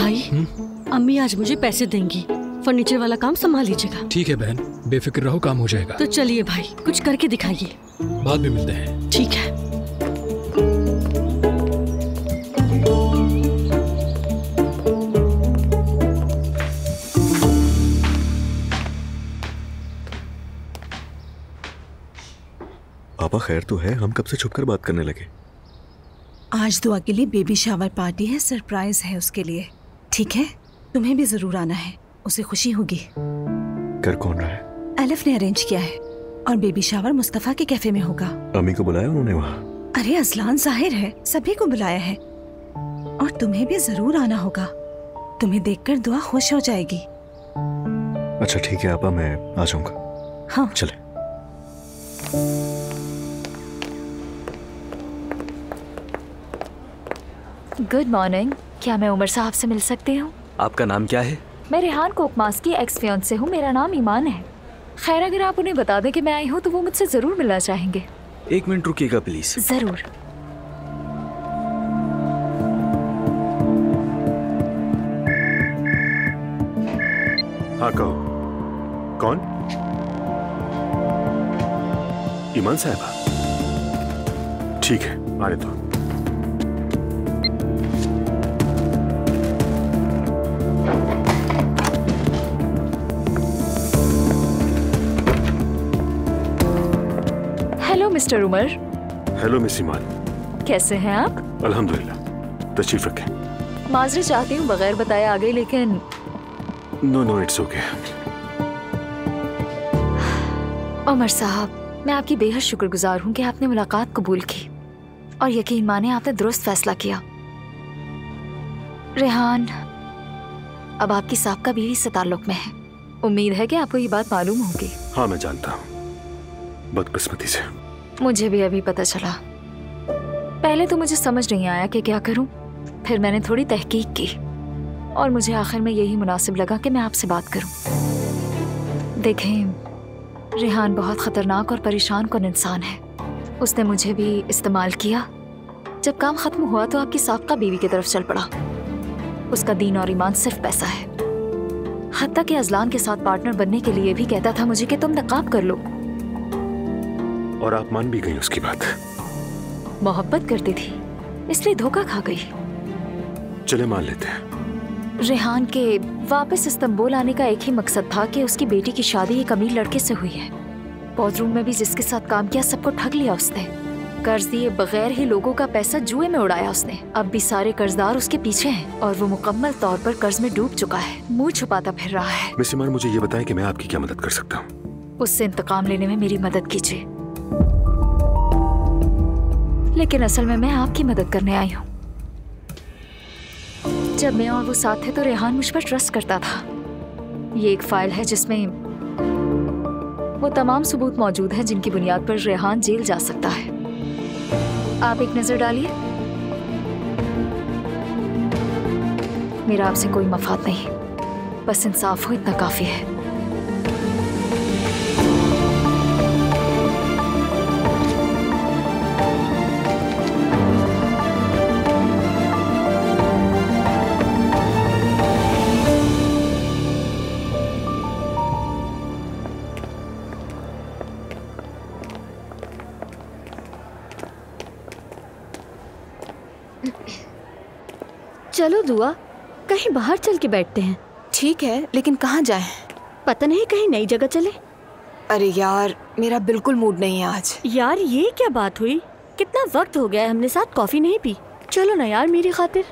भाई अम्मी आज मुझे पैसे देंगी, फर्नीचर वाला काम संभाल लीजिएगा। ठीक है बहन, बेफिक्र रहो, काम हो जाएगा। तो चलिए भाई, कुछ करके दिखाइए। बाद में मिलते हैं। ठीक है। पापा खैर तो है? हम कब से छुपकर बात करने लगे। आज दुआ के लिए बेबी शावर पार्टी है, सरप्राइज है उसके लिए। ठीक है, तुम्हें भी जरूर आना है, उसे खुशी होगी। कर कौन रहा है? एलिफ ने अरेंज किया है और बेबी शावर मुस्तफा के कैफे में होगा। अम्मी को बुलाया उन्होंने वहाँ? अरे अजलान जाहिर है, सभी को बुलाया है और तुम्हें भी जरूर आना होगा। तुम्हें देखकर दुआ खुश हो जाएगी। अच्छा ठीक है आपा, मैं आ जाऊंगा। हाँ चले। गुड मॉर्निंग, क्या मैं उमर साहब से मिल सकती हूँ? आपका नाम क्या है? मैं रेहान कोकमास की एक्स फियांसे हूँ, मेरा नाम ईमान है। खैर अगर आप उन्हें बता दें कि मैं आई हूँ तो वो मुझसे जरूर मिलना चाहेंगे। 1 मिनट रुकिएगा प्लीज। जरूर। हाँ कहो। कौन? ईमान साहबा? ठीक है, आने दो। Hello mister Umar. Hello miss Iman. कैसे हैं आप? अल्हम्दुलिल्लाह। तशरीफ रखें। माजरे चाहती हूँ बगैर बताए आ गई, लेकिन नो इट्स ओके। उमर साहब, मैं आपकी बेहद शुक्रगुजार हूँ कि आपने मुलाकात कबूल की और यकीन माने आपने दुरुस्त फैसला किया। रेहान अब आपकी साबका बीवी से ताल्लुक में है। उम्मीद है कि आपको ये बात मालूम होगी। हाँ मैं जानता हूँ, बदकिस्मती से। मुझे भी अभी पता चला। पहले तो मुझे समझ नहीं आया कि क्या करूं, फिर मैंने थोड़ी तहकीक की और मुझे आखिर में यही मुनासिब लगा कि मैं आपसे बात करूं। देखें, रेहान बहुत खतरनाक और परेशान कौन इंसान है। उसने मुझे भी इस्तेमाल किया। जब काम खत्म हुआ तो आपकी साबका बीवी की तरफ चल पड़ा। उसका दीन और ईमान सिर्फ पैसा है। हत्ता कि अजलान के साथ पार्टनर बनने के लिए भी कहता था मुझे कि तुम नकाब कर लो। और आप मान भी गई उसकी बात? मोहब्बत करती थी इसलिए धोखा खा गई। चले मान लेते हैं। रेहान के वापस इस्तांबुल आने का एक ही मकसद था कि उसकी बेटी की शादी एक अमीर लड़के से हुई है। बॉर्डरूम में भी जिसके साथ काम किया सबको ठग लिया उसने। कर्ज दिए बगैर ही लोगों का पैसा जुए में उड़ाया उसने। अब भी सारे कर्जदार उसके पीछे हैं और वो मुकम्मल तौर पर कर्ज में डूब चुका है। मुंह छुपाता फिर रहा है। मिस ईमान, मुझे ये बताएं कि मैं आपकी क्या मदद कर सकता हूँ? उससे इंतकाम लेने में मेरी मदद कीजिए। लेकिन असल में मैं आपकी मदद करने आई हूँ। जब मैं और वो साथ थे तो रेहान मुझ पर ट्रस्ट करता था। ये एक फाइल है जिसमें वो तमाम सबूत मौजूद हैं जिनकी बुनियाद पर रेहान जेल जा सकता है। आप एक नजर डालिए। मेरा आपसे कोई मफाद नहीं, बस इंसाफ हो इतना काफी है। चलो दुआ, कहीं बाहर चल के बैठते हैं। ठीक है, लेकिन कहाँ जाएं? पता नहीं, कहीं नई जगह चले। अरे यार, मेरा बिल्कुल मूड नहीं है आज। यार ये क्या बात हुई? कितना वक्त हो गया है हमने साथ कॉफी नहीं पी। चलो ना यार मेरी खातिर।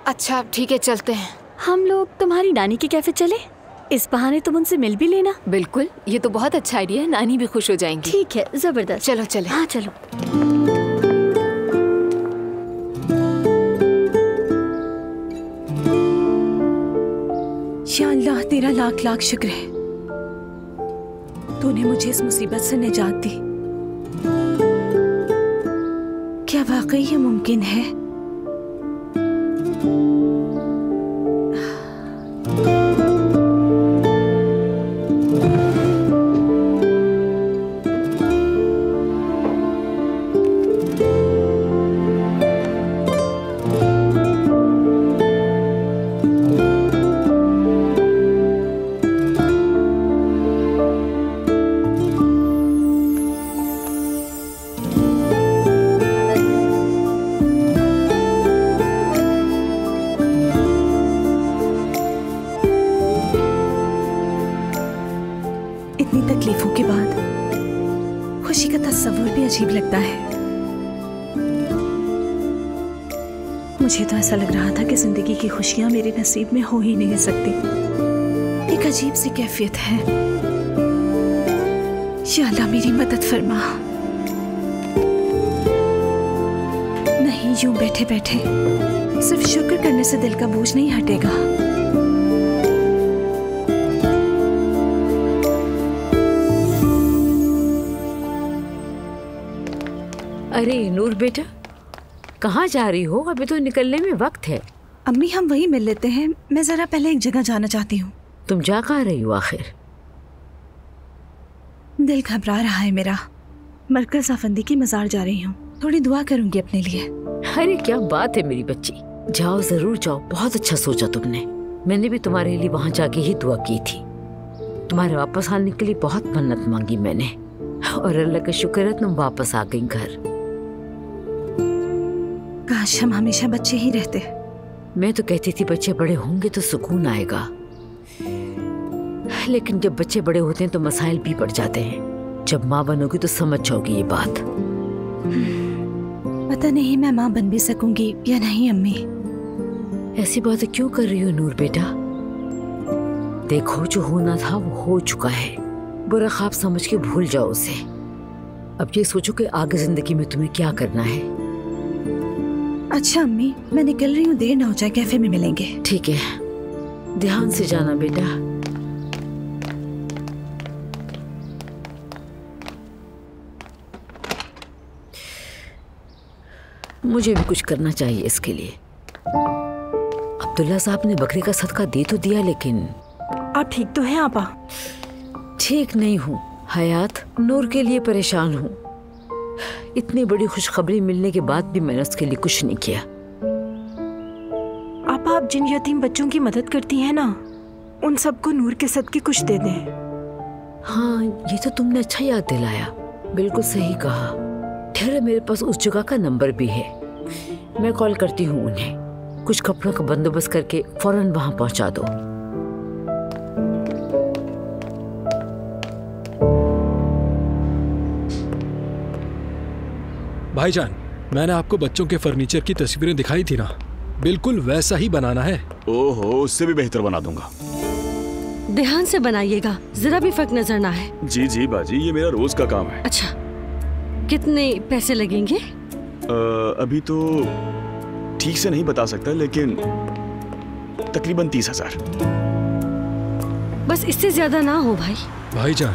अच्छा ठीक है, चलते हैं। हम लोग तुम्हारी नानी के कैफे चले, इस बहाने तुम उनसे मिल भी लेना। बिल्कुल, ये तो बहुत अच्छा आइडिया है, नानी भी खुश हो जाएंगी। ठीक है, जबरदस्त। चलो चले। हाँ चलो। या अल्लाह, तेरा लाख लाख शुक्र है, तूने मुझे इस मुसीबत से निजात दी। क्या वाकई ये मुमकिन है? लगता है। मुझे तो ऐसा लग रहा था कि जिंदगी की खुशियां मेरे नसीब में हो ही नहीं सकती। एक अजीब सी कैफियत है। या अल्लाह मेरी मदद फरमा। नहीं, यूं बैठे बैठे सिर्फ शुक्र करने से दिल का बोझ नहीं हटेगा। अरे नूर बेटा, कहाँ जा रही हो? अभी तो निकलने में वक्त है। अम्मी हम वहीं मिल लेते हैं। मैं जरा पहले एक जगह जाना चाहती हूँ। तुम जा कहाँ रही हो आखिर? दिल घबरा रहा है मेरा। मरकज आफंदी की मजार जा रही हूँ। थोड़ी दुआ करूंगी अपने लिए। अरे क्या बात है मेरी बच्ची, जाओ जरूर जाओ। बहुत अच्छा सोचा तुमने। मैंने भी तुम्हारे लिए वहाँ जाके ही दुआ की थी। तुम्हारे वापस आने के लिए बहुत मन्नत मांगी मैंने, और अल्लाह का शुक्र है तुम वापस आ गई घर। काश हम हमेशा बच्चे ही रहते। मैं तो कहती थी बच्चे बड़े होंगे तो सुकून आएगा, लेकिन जब बच्चे बड़े होते हैं तो मसाइल भी बढ़ जाते हैं। जब माँ बनोगी तो समझ जाओगी ये बात। पता नहीं मैं माँ बन भी सकूंगी या नहीं अम्मी। ऐसी बातें क्यों कर रही हो नूर बेटा? देखो जो होना था वो हो चुका है। बुरा ख्वाब समझ के भूल जाओ उसे। अब ये सोचो कि आगे जिंदगी में तुम्हें क्या करना है। अच्छा अम्मी, मैं निकल रही हूँ, देर ना हो जाए, कैफे में मिलेंगे। ठीक है, ध्यान से जाना बेटा। मुझे भी कुछ करना चाहिए इसके लिए। अब्दुल्ला साहब ने बकरी का सदका दे तो दिया, लेकिन आप ठीक तो हैं आपा? ठीक नहीं हूँ हयात, नूर के लिए परेशान हूँ। इतनी बड़ी खुशखबरी मिलने के बाद भी मैंने उसके लिए कुछ नहीं किया। आप जिन यतीम बच्चों की मदद करती हैं ना, उन सबको नूर के सदके कुछ दे दें। हाँ, ये तो तुमने अच्छा याद दिलाया। बिल्कुल सही कहा। ठहरे, मेरे पास उस जगह का नंबर भी है। मैं कॉल करती हूँ उन्हें। कुछ कपड़ों का बंदोबस्त करके फौरन वहां पहुंचा दो। भाईजान, मैंने आपको बच्चों के फर्नीचर की तस्वीरें दिखाई थी ना, बिल्कुल वैसा ही बनाना है। ओहो, उससे भी बेहतर बना दूंगा। ध्यान से बनाइएगा, जरा भी फर्क नजर ना है। जी जी बाजी, ये मेरा रोज का काम है। अच्छा, कितने पैसे लगेंगे? अभी तो ठीक से नहीं बता सकता, लेकिन तकरीबन 30,000। बस इससे ज्यादा ना हो भाई। भाईजान,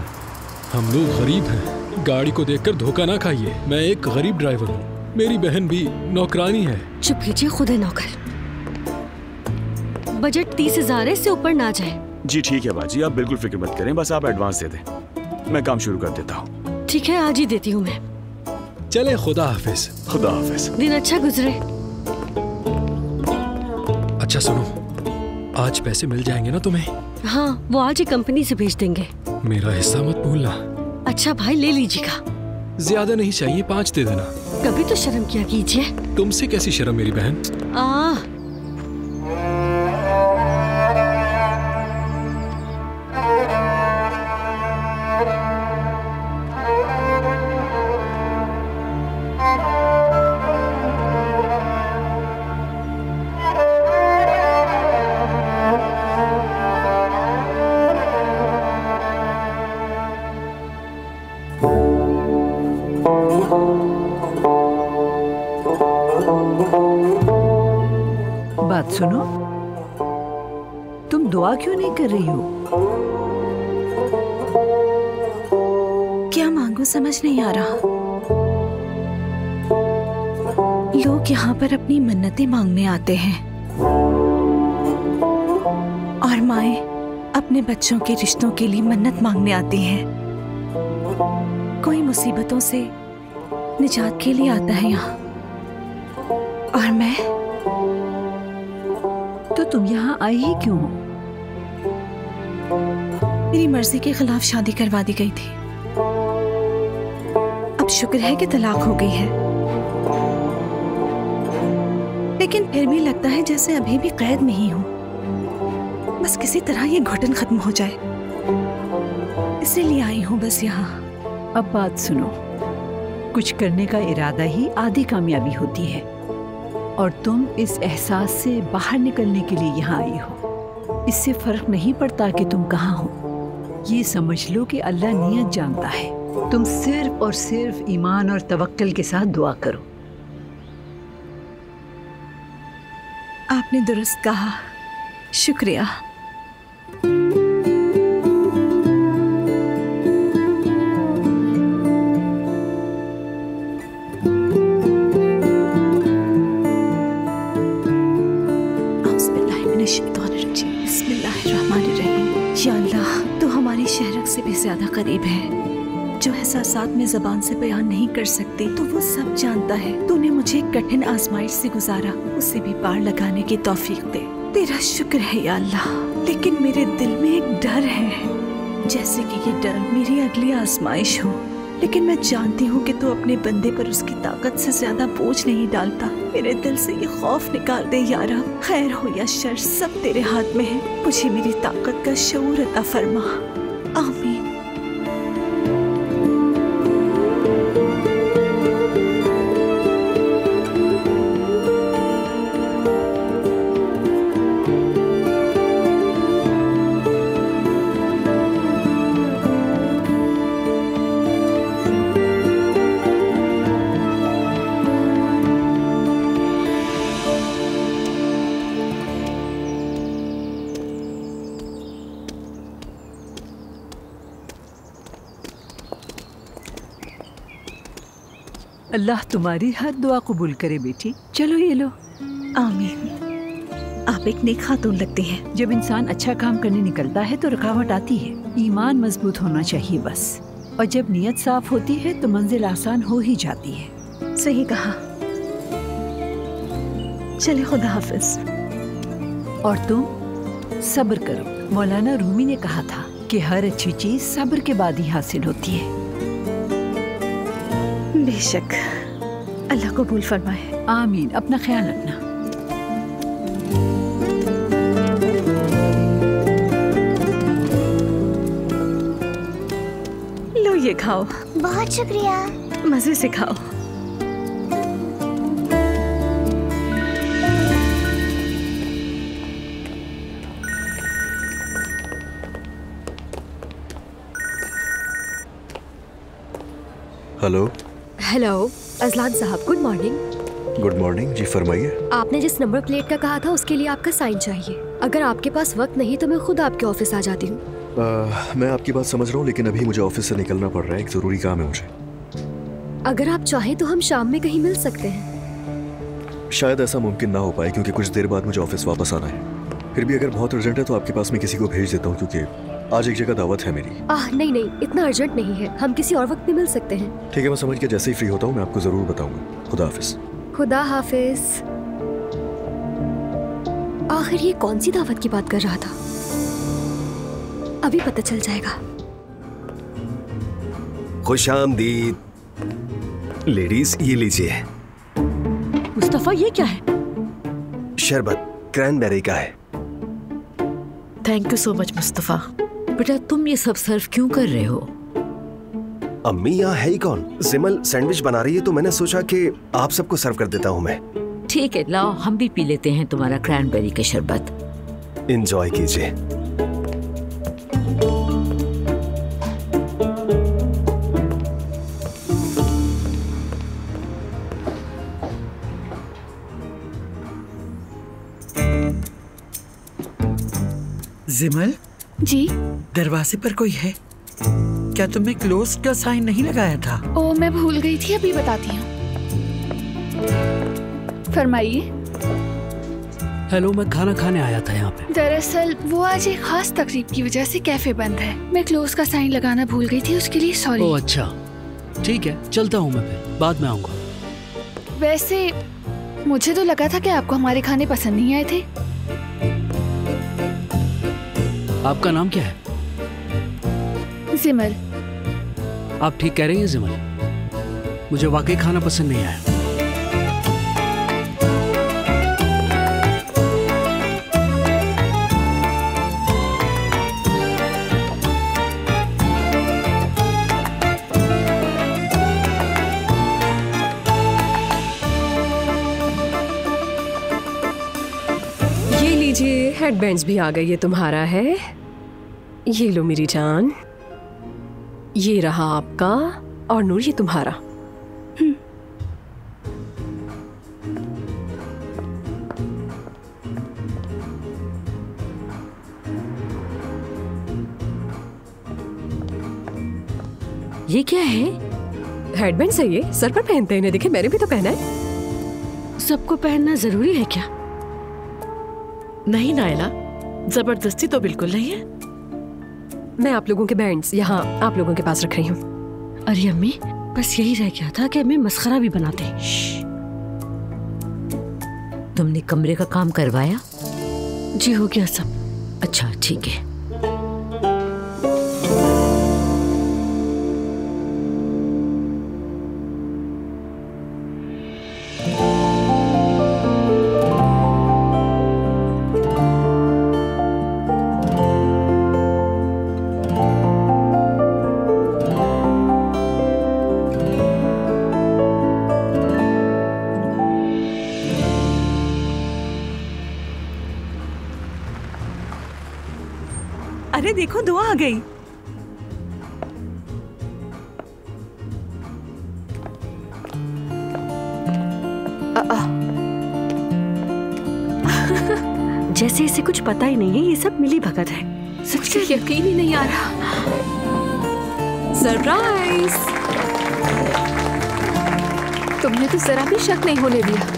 हम लोग गरीब हैं, गाड़ी को देखकर धोखा ना खाइए। मैं एक गरीब ड्राइवर हूँ, मेरी बहन भी नौकरानी है। चुप कीजिए, खुद है नौकर। बजट 30,000 है, इससे ऊपर ना जाए। जी ठीक है बाजी, आप बिल्कुल फिक्र मत करें, बस आप एडवांस दे दें, मैं काम शुरू कर देता हूँ। ठीक है, आज ही देती हूँ मैं। चले, खुदा हाफिज। खुदा हाफिज। दिन अच्छा गुजरे। अच्छा सुनो, आज पैसे मिल जाएंगे ना तुम्हें? हाँ, वो आज ही कंपनी से भेज देंगे। मेरा हिस्सा मत भूलना। अच्छा भाई, ले लीजिएगा। ज्यादा नहीं चाहिए, 5 दे देना। कभी तो शर्म किया कीजिए। तुमसे कैसी शर्म मेरी बहन? बात सुनो, तुम दुआ क्यों नहीं कर रही हो? क्या मांगू समझ नहीं आ रहा। लोग यहाँ पर अपनी मन्नतें मांगने आते हैं और माएं अपने बच्चों के रिश्तों के लिए मन्नत मांगने आती हैं। कोई मुसीबतों से निजात के लिए आता है यहाँ, और मैं तो तुम यहाँ आई ही क्यों हो? मेरी मर्जी के खिलाफ शादी करवा दी गई थी। अब शुक्र है कि तलाक हो गई है, लेकिन फिर भी लगता है जैसे अभी भी कैद में ही हूँ। बस किसी तरह ये घुटन खत्म हो जाए, इसीलिए आई हूँ बस यहाँ। अब बात सुनो, कुछ करने का इरादा ही आधी कामयाबी होती है, और तुम इस एहसास से बाहर निकलने के लिए यहाँ आई हो। इससे फर्क नहीं पड़ता कि तुम कहाँ हो। ये समझ लो कि अल्लाह नियत जानता है। तुम सिर्फ और सिर्फ ईमान और तवक्कल के साथ दुआ करो। आपने दुरुस्त कहा, शुक्रिया। या अल्लाह, तू हमारी शहरक से भी ज्यादा करीब है। जो एहसासात में जबान से बयान नहीं कर सकती, तो वो सब जानता है। तूने मुझे एक कठिन आजमाइश से गुजारा, उसे भी पार लगाने की तौफीक दे। तेरा शुक्र है या अल्लाह। लेकिन मेरे दिल में एक डर है, जैसे कि ये डर मेरी अगली आजमाइश हो। लेकिन मैं जानती हूँ कि तू अपने बंदे पर उसकी ताकत से ज्यादा बोझ नहीं डालता। मेरे दिल से ये खौफ निकाल दे या रब। खैर हो या शर, सब तेरे हाथ में है। मुझे मेरी ताकत का शऊर अता फरमा। आमीन। अल्लाह तुम्हारी हर दुआ कबूल करे बेटी। चलो ये लो। आमीन। आप एक नेक खातून लगती हैं। जब इंसान अच्छा काम करने निकलता है तो रुकावट आती है। ईमान मजबूत होना चाहिए बस, और जब नीयत साफ होती है तो मंजिल आसान हो ही जाती है। सही कहा। चले, खुदा हाफिज। और तुम सब्र करो। मौलाना रूमी ने कहा था कि हर अच्छी चीज सब्र के बाद ही हासिल होती है। बेशक, अल्लाह कबूल फरमाए। आमीन। अपना ख्याल रखना। लो ये खाओ। बहुत शुक्रिया। मजे से खाओ। हेलो। हेलो अजलान साहब, गुड मॉर्निंग। गुड मॉर्निंग जी, फरमाइए। आपने जिस नंबर प्लेट का कहा था उसके लिए आपका साइन चाहिए। अगर आपके पास वक्त नहीं तो मैं खुद आपके ऑफिस आ जाती हूँ। मैं आपकी बात समझ रहा हूँ, लेकिन अभी मुझे ऑफिस से निकलना पड़ रहा है। एक जरूरी काम है मुझे। अगर आप चाहें तो हम शाम में कहीं मिल सकते हैं। शायद ऐसा मुमकिन ना हो पाए, क्योंकि कुछ देर बाद मुझे ऑफिस वापस आना है। फिर भी अगर बहुत अर्जेंट है तो आपके पास मैं किसी को भेज देता हूँ, क्योंकि आज एक जगह दावत है मेरी। नहीं, इतना अर्जेंट नहीं है। हम किसी और वक्त भी मिल सकते हैं। ठीक है, मैं समझ के जैसे ही फ्री होता हूँ मैं आपको जरूर बताऊंगा। खुदा हाफिज। खुदा हाफिज। आखिर ये कौन सी दावत की बात कर रहा था? अभी पता चल जाएगा। खुशामदीद लेडीज, ये लीजिए। मुस्तफा, ये क्या है? शरबत क्रैनबेरी का है। Thank you so much Mustafa. बेटा तुम ये सब सर्व क्यों कर रहे हो? अम्मी यहाँ है ही कौन? जिमल सैंडविच बना रही है तो मैंने सोचा कि आप सबको सर्व कर देता हूँ मैं। ठीक है, लाओ हम भी पी लेते हैं तुम्हारा क्रैनबेरी का शरबत। एंजॉय कीजिए। जिमल जी, दरवाजे पर कोई है क्या? तुमने क्लोज का साइन नहीं लगाया था? ओ मैं भूल गई थी, अभी बताती हूँ। फरमाइए। हेलो, मैं खाना खाने आया था यहाँ पे। दरअसल वो आज एक खास तकरीब की वजह से कैफे बंद है। मैं क्लोज का साइन लगाना भूल गई थी, उसके लिए सॉरी। ओह अच्छा, ठीक है, चलता हूँ मैं, फिर बाद में आऊँगा। वैसे मुझे तो लगा था कि आपको हमारे खाने पसंद नहीं आए थे। आपका नाम क्या है? जिमल। आप ठीक कह रही हैं जिमल, मुझे वाकई खाना पसंद नहीं आया। लीजिए, हेडबैंड्स भी आ गई, ये तुम्हारा है। ये लो मेरी जान, ये रहा आपका, और नूर ये तुम्हारा। ये क्या है? हेडबैंड सही है, सर पर पहनते हैं इन्हें, देखे मैंने भी तो पहना है। सबको पहनना जरूरी है क्या? नहीं नायला, जबरदस्ती तो बिल्कुल नहीं है। मैं आप लोगों के बैंड्स यहाँ आप लोगों के पास रख रही हूँ। अरे अम्मी, बस यही रह गया था कि अम्मी मस्खरा भी बनाते। तुमने कमरे का काम करवाया? जी हो गया सब। अच्छा ठीक है। अरे देखो, दुआ आ गई। जैसे इसे कुछ पता ही नहीं है, ये सब मिली भगत है। सच में यकीन ही नहीं आ रहा। सरप्राइज! तुमने तो जरा भी शक नहीं होने दिया।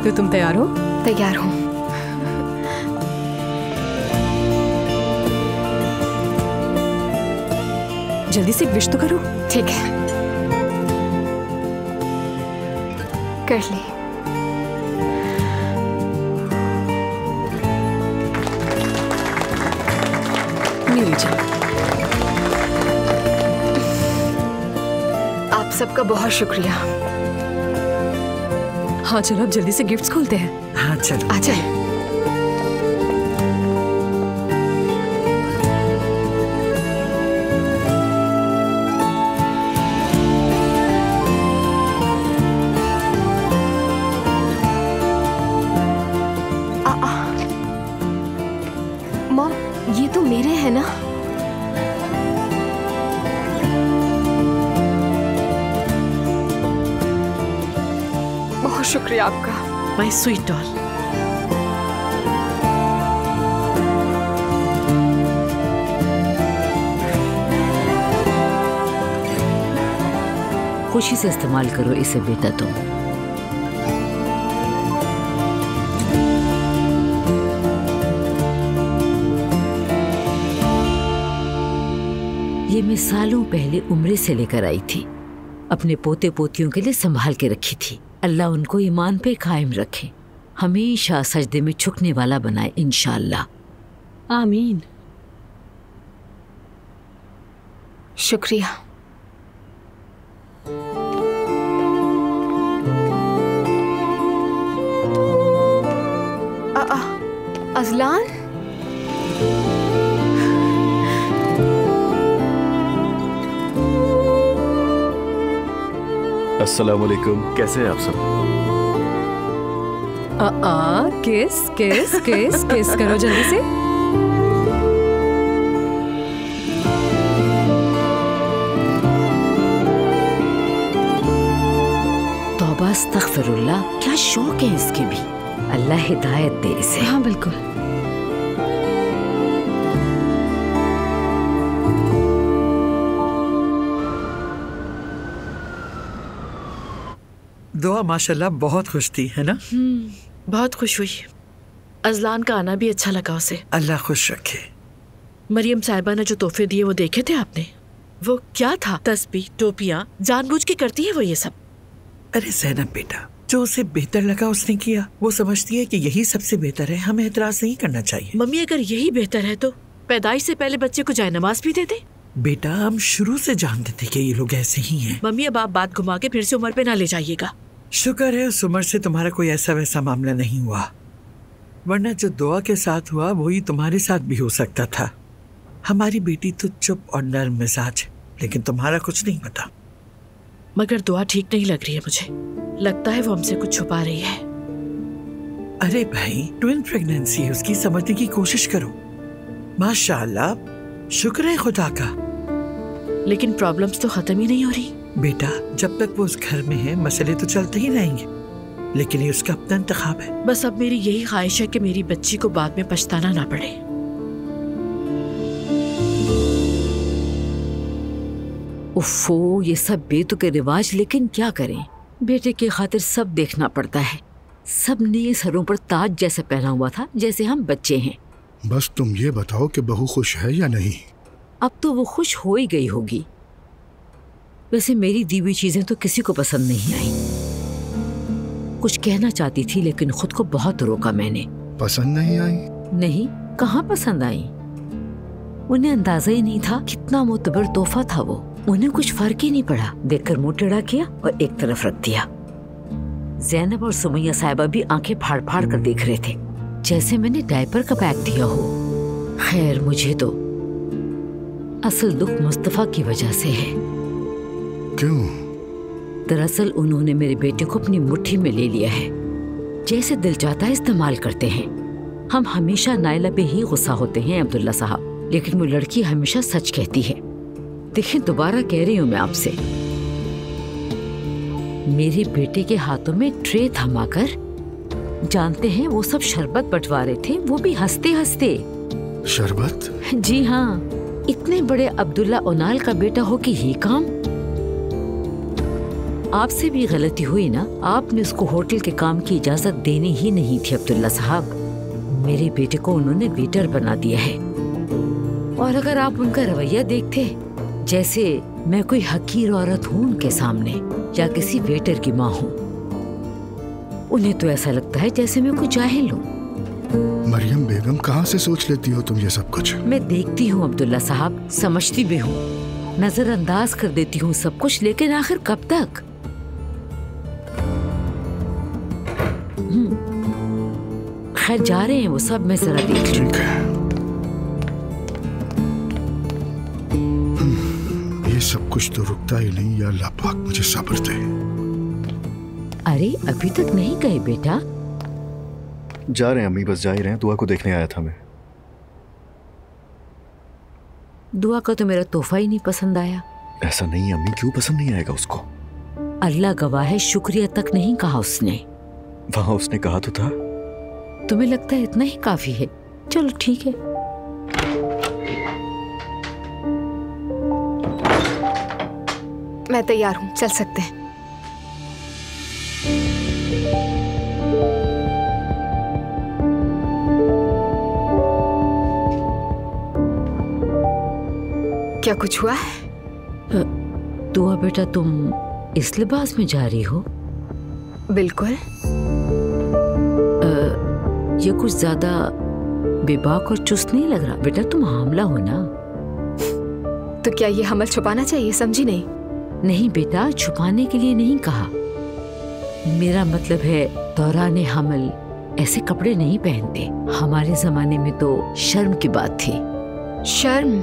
तो तुम तैयार हो? तैयार हूँ। जल्दी से विश तो करो। ठीक है, कर ली। मेरी जान, आप सबका बहुत शुक्रिया। हाँ चलो अब जल्दी से गिफ्ट्स खोलते हैं। हाँ चलो। आ जाए। मॉम, ये तो मेरे हैं ना? बहुत शुक्रिया आपका। My sweet doll. खुशी से इस्तेमाल करो इसे बेटा तुम। ये मैं सालों पहले उम्रे से लेकर आई थी, अपने पोते पोतियों के लिए संभाल के रखी थी। अल्लाह उनको ईमान पे कायम रखे, हमेशा सजदे में झुकने वाला बनाए इंशाअल्लाह। आमीन। शुक्रिया। अज़लान, अस्सलामुअलैकुम, कैसे हैं आप सब? किस किस किस किस करो जल्दी से। तौबा अस्तगफिरुल्लाह, क्या शौक है इसके भी। अल्लाह हिदायत दे इसे। हाँ बिल्कुल। दुआ माशाल्लाह बहुत खुश थी, है ना? बहुत खुश हुई। अज़लान का आना भी अच्छा लगा उसे। अल्लाह खुश रखे। मरियम साहिबा ने जो तोहफे दिए वो देखे थे आपने? वो क्या था? तस्बीह, टोपियां, जानबूझ के करती है वो ये सब। अरे ज़ैनब बेटा, जो उसे बेहतर लगा उसने किया। वो समझती है कि यही सबसे बेहतर है, हमें एतराज नहीं करना चाहिए। मम्मी अगर यही बेहतर है तो पैदाइश से पहले बच्चे को जायनमाज भी दे दे। बेटा हम शुरू से जानते थे कि ये लोग ऐसे ही हैं। मम्मी अब आप बात घुमा के फिर से उमर पे ना ले जाइएगा। शुक्र है उस उम्र से तुम्हारा कोई ऐसा वैसा मामला नहीं हुआ, वरना जो दुआ के साथ हुआ वही तुम्हारे साथ भी हो सकता था। हमारी बेटी तो चुप और नर्म मिजाज, लेकिन तुम्हारा कुछ नहीं पता। मगर दुआ ठीक नहीं लग रही है मुझे, लगता है वो हमसे कुछ छुपा रही है। अरे भाई, ट्विन प्रेगनेंसी है, उसकी समझने की कोशिश करो। माशाअल्लाह, शुक्र है खुदा का। लेकिन प्रॉब्लम्स तो खत्म ही नहीं हो रही। बेटा जब तक वो उस घर में है मसले तो चलते ही रहेंगे, लेकिन ये उसका अपना इंतखाब है। बस अब मेरी यही ख्वाहिश है कि मेरी बच्ची को बाद में पछताना ना पड़े। उफ़ो, ये सब बेतुके रिवाज, लेकिन क्या करें, बेटे की खातिर सब देखना पड़ता है। सब ने सरों पर ताज जैसा पहना हुआ था, जैसे हम बच्चे हैं। बस तुम ये बताओ कि बहू खुश है या नहीं। अब तो वो खुश हो ही गई होगी। वैसे मेरी दी हुई चीजें तो किसी को पसंद नहीं आई। कुछ कहना चाहती थी लेकिन खुद को बहुत रोका मैंने। पसंद नहीं आई? नहीं, कहाँ पसंद आई। उन्हें अंदाजा ही नहीं था कितना मोतबर तोहफा था वो। उन्हें कुछ फर्क ही नहीं पड़ा। देखकर मुंह टेढ़ा किया और एक तरफ रख दिया। ज़ैनब और सुमैया साहिबा भी आंखें फाड़ फाड़ कर देख रहे थे, जैसे मैंने डायपर का पैक दिया हो। खैर, मुझे तो असल दुख मुस्तफा की वजह से है। क्यों? दरअसल उन्होंने मेरे बेटे को अपनी मुट्ठी में ले लिया है, जैसे दिल चाहता है इस्तेमाल करते हैं। हम हमेशा नाइला पे ही गुस्सा होते हैं अब्दुल्ला साहब, लेकिन वो लड़की हमेशा सच कहती है। देखें, दोबारा कह रही हूँ मैं आपसे, मेरे बेटे के हाथों में ट्रे थमाकर, जानते हैं वो सब शरबत बंटवा रहे थे, वो भी हंसते हंसते। शरबत? जी हाँ, इतने बड़े अब्दुल्ला ओनाल का बेटा हो कि ये काम। आपसे भी गलती हुई ना, आपने उसको होटल के काम की इजाजत देनी ही नहीं थी अब्दुल्ला साहब। मेरे बेटे को उन्होंने वेटर बना दिया है। और अगर आप उनका रवैया देखते, जैसे मैं कोई हकीर औरत हूँ उनके सामने, या किसी वेटर की माँ हूँ। उन्हें तो ऐसा लगता है जैसे मैं कोई जाहिल हूँ। मरियम बेगम, कहाँ से सोच लेती हो तुम ये सब कुछ? मैं देखती हूँ अब्दुल्ला साहब, समझती भी हूँ, नजरअंदाज कर देती हूँ सब कुछ, लेकिन आखिर कब तक? खैर, जा रहे हैं वो सब, मैं जरा देख लूं। ठीक है। ये सब कुछ तो रुकता ही नहीं, या अल्लाह पाक मुझे सब्र दे। अरे अभी तक नहीं गए बेटा? जा रहे हैं अम्मी, बस जा ही रहे हैं। दुआ को देखने आया था मैं। दुआ का तो मेरा तोहफा ही नहीं पसंद आया। ऐसा नहीं अम्मी, क्यों पसंद नहीं आएगा उसको? अल्लाह गवाह है, शुक्रिया तक नहीं कहा उसने। वहां उसने कहा तो था। तुम्हें लगता है इतना ही काफी है? चलो ठीक है। मैं तैयार हूँ, चल सकते हैं। क्या कुछ हुआ है? दुआ बेटा, तुम इस लिबास में जा रही हो? बिल्कुल। ये कुछ ज्यादा बेबाक और चुस्त नहीं लग रहा बेटा? तुम हामला हो ना? तो क्या ये हमल छुपाना चाहिए? समझी नहीं? नहीं बेटा, छुपाने के लिए नहीं कहा। मेरा मतलब है, दौरान हमल ऐसे कपड़े नहीं पहनते। हमारे जमाने में तो शर्म की बात थी। शर्म?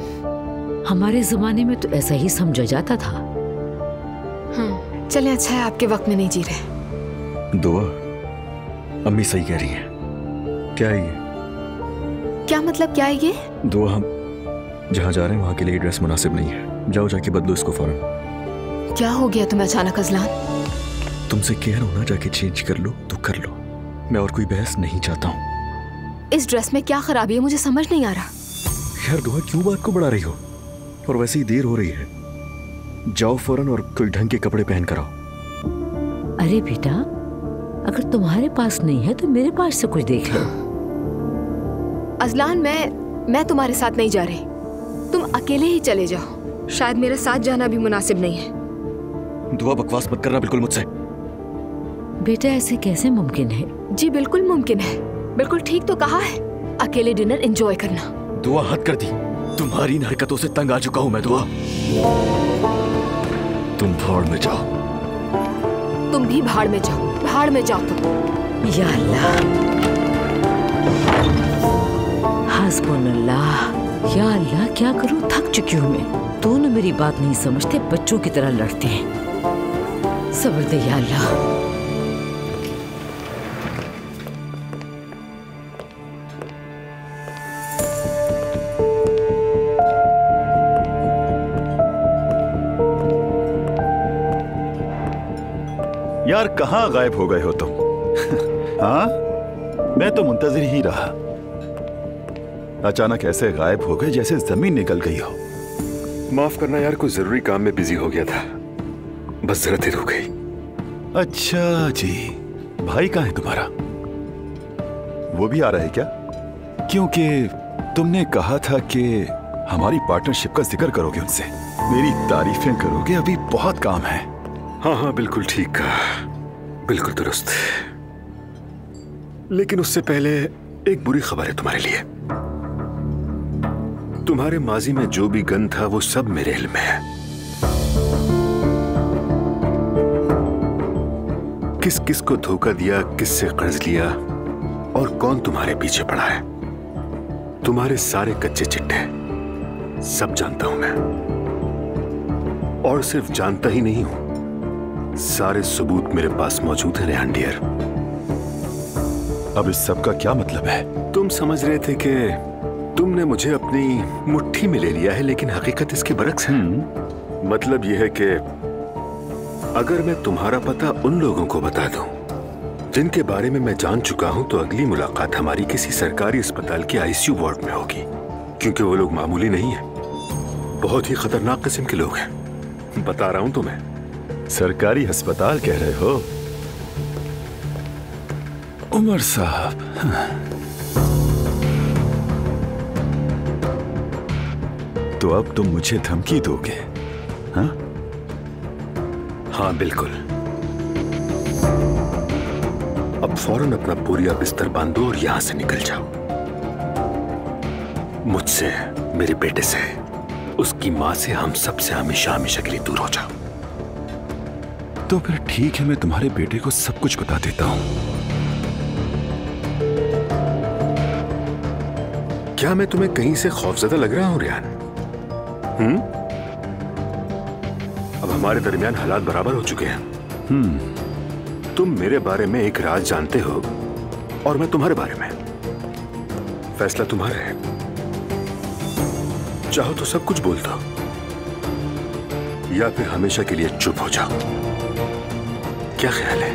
हमारे जमाने में तो ऐसा ही समझा जाता था। चले, अच्छा है आपके वक्त में नहीं जी रहे। दुआ, अम्मी सही कह रही है। क्या है ये? क्या मतलब क्या है ये? दुआ, हम जहाँ जा रहे हैं वहाँ के लिए ड्रेस मुनासिब नहीं है। जाओ जाके बदलो इसको फौरन। क्या हो गया तुम्हें अचानक अजलान? तुमसे कह रहा हूँ ना, जाके चेंज कर लो तो कर लो। मैं और कोई बहस नहीं चाहता हूँ। इस ड्रेस में क्या खराबी है, मुझे समझ नहीं आ रहा। यार दुआ, क्यों बात को बढ़ा रही हो? और वैसे ही देर हो रही है, जाओ फौरन और कोई ढंग के कपड़े पहन कर आओ। अरे बेटा, अगर तुम्हारे पास नहीं है तो मेरे पास से कुछ देख लो। अजलान, मैं तुम्हारे साथ नहीं जा रही। तुम अकेले ही चले जाओ। शायद मेरे साथ जाना भी मुनासिब नहीं है। दुआ, बकवास मत करना बिल्कुल मुझसे। बेटा, ऐसे कैसे मुमकिन है? जी बिल्कुल मुमकिन है। बिल्कुल ठीक तो कहा है। अकेले डिनर एंजॉय करना। दुआ, हद कर दी। तुम्हारी इन हरकतों से तंग आ चुका हूं मैं दुआ। तुम भाड़ में जाओ। तुम भी भाड़ में जाओ, भाड़ में जाओ तुम। या अल्लाह, हस्बुनल्लाह। या अल्लाह, क्या करूं, थक चुकी हूं मैं। दोनों मेरी बात नहीं समझते, बच्चों की तरह लड़ते हैं। सब्र दे या अल्लाह। यार कहाँ गायब हो गए हो तुम? हाँ, मैं तो मुंतजिर ही रहा। अचानक ऐसे गायब हो गए जैसे जमीन निकल गई हो। माफ करना यार, कोई जरूरी काम में बिजी हो गया था, बस जरा देर हो गई। अच्छा जी, भाई कहाँ है तुम्हारा? वो भी आ रहा है क्या? क्योंकि तुमने कहा था कि हमारी पार्टनरशिप का जिक्र करोगे उनसे, मेरी तारीफें करोगे, अभी बहुत काम है। हाँ हाँ, बिल्कुल ठीक कहा, बिल्कुल दुरुस्त। लेकिन उससे पहले एक बुरी खबर है तुम्हारे लिए। तुम्हारे माजी में जो भी गन था वो सब मेरे इल्म में है। किस किस को धोखा दिया, किससे कर्ज लिया और कौन तुम्हारे पीछे पड़ा है, तुम्हारे सारे कच्चे चिट्ठे सब जानता हूं मैं। और सिर्फ जानता ही नहीं हूं, सारे सबूत मेरे पास मौजूद है रेहान डियर। अब इस सब का क्या मतलब है? तुम समझ रहे थे कि तुमने मुझे अपनी मुट्ठी में ले लिया है, लेकिन हकीकत इसके बरक्स है। मतलब यह है कि अगर मैं तुम्हारा पता उन लोगों को बता दूं जिनके बारे में मैं जान चुका हूं, तो अगली मुलाकात हमारी किसी सरकारी अस्पताल के आईसीयू वार्ड में होगी। क्योंकि वो लोग मामूली नहीं है, बहुत ही खतरनाक किस्म के लोग हैं, बता रहा हूं तुम्हें। सरकारी अस्पताल कह रहे हो? उमर साहब, तो अब तुम मुझे धमकी दोगे? हाँ हाँ बिल्कुल। अब फौरन अपना बोरिया बिस्तर बांधो और यहां से निकल जाओ। मुझसे, मेरे बेटे से, उसकी मां से, हम सबसे हमेशा हमेशा के लिए दूर हो जाओ। तो फिर ठीक है, मैं तुम्हारे बेटे को सब कुछ बता देता हूं। क्या मैं तुम्हें कहीं से खौफजदा लग रहा हूं रेहान? अब हमारे दरमियान हालात बराबर हो चुके हैं। तुम मेरे बारे में एक राज जानते हो और मैं तुम्हारे बारे में। फैसला तुम्हारा है, चाहो तो सब कुछ बोल दो या फिर हमेशा के लिए चुप हो जाओ। क्या ख्याल है?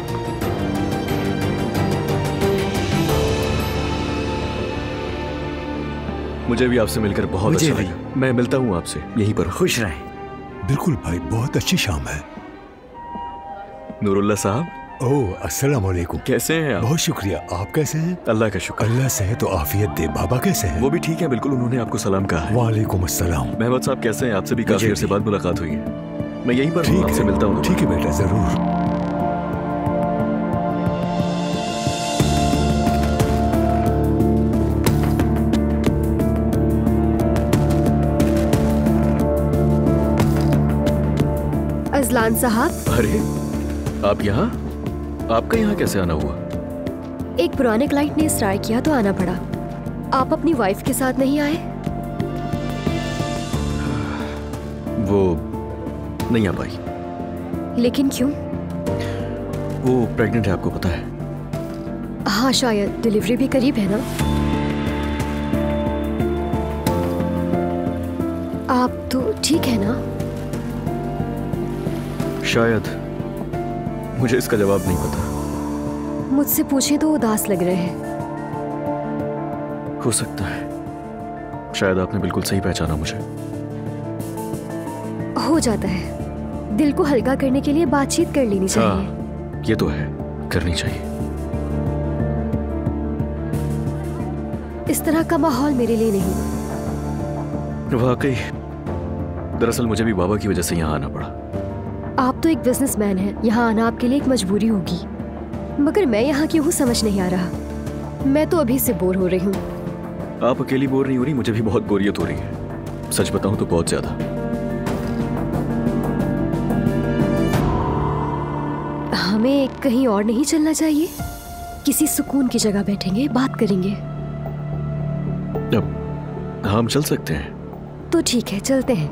मुझे भी आपसे मिलकर बहुत अच्छा लगा। मैं मिलता हूँ आपसे यहीं पर। खुश रहें। बिल्कुल भाई, बहुत अच्छी शाम है। नूरुल्लाह साहब। ओह, अस्सलाम वालेकुम। कैसे हैं आप? बहुत शुक्रिया। आप कैसे हैं? अल्लाह का शुक्र। अल्लाह सेहत तो आफियत दे। बाबा कैसे हैं? वो भी ठीक है, बिल्कुल। उन्होंने आपको सलाम कहा है। वालेकुम अस्सलाम। महमद साहब कैसे हैं? आपसे भी काफी देर से बाद मुलाकात हुई है। मैं यहीं पर हूँ, आपसे मिलता हूँ। ठीक है बेटा, जरूर। अजलान साहब। अरे आप यहाँ? आपका यहाँ कैसे आना हुआ? एक पुराने क्लाइंट ने इसरार किया तो आना पड़ा। आप अपनी वाइफ के साथ नहीं आए? वो नहीं आ पाई। लेकिन क्यों? वो प्रेग्नेंट है, आपको पता है? हाँ, शायद डिलीवरी भी करीब है ना। आप तो ठीक है ना? शायद, मुझे इसका जवाब नहीं पता। मुझसे पूछे तो उदास लग रहे हैं। हो सकता है, शायद आपने बिल्कुल सही पहचाना मुझे। हो जाता है। दिल को हल्का करने के लिए बातचीत कर लेनी चाहिए। ये तो है, करनी चाहिए। इस तरह का माहौल मेरे लिए नहीं। वाकई, दरअसल मुझे भी बाबा की वजह से यहाँ आना पड़ा। आप तो एक बिजनेसमैन हैं, यहाँ आना आपके लिए एक मजबूरी होगी। मगर मैं यहाँ क्यों हूँ समझ नहीं आ रहा। मैं तो अभी से बोर हो रही हूँ। आप अकेली बोर नहीं हो रही, मुझे भी बहुत बोरियत हो रही है। सच बताऊं तो बहुत ज्यादा। हमें कहीं और नहीं चलना चाहिए? किसी सुकून की जगह बैठेंगे, बात करेंगे। अब हम चल सकते हैं। तो ठीक है, चलते हैं।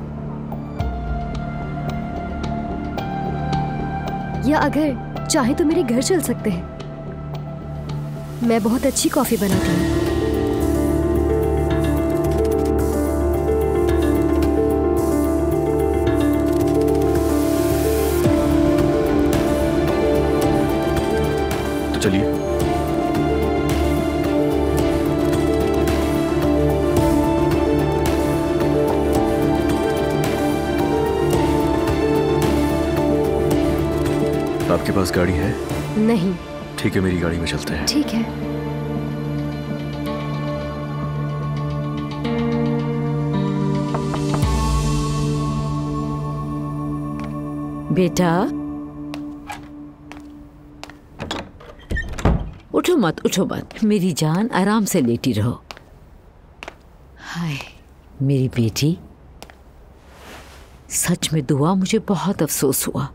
या अगर चाहे तो मेरे घर चल सकते हैं। मैं बहुत अच्छी कॉफी बनाती हूँ। तो चलिए। आपके पास गाड़ी है? नहीं। ठीक है, मेरी गाड़ी में चलते हैं। ठीक है। बेटा उठो मत, मेरी जान, आराम से लेटी रहो। हाय मेरी बेटी, सच में दुआ, मुझे बहुत अफसोस हुआ।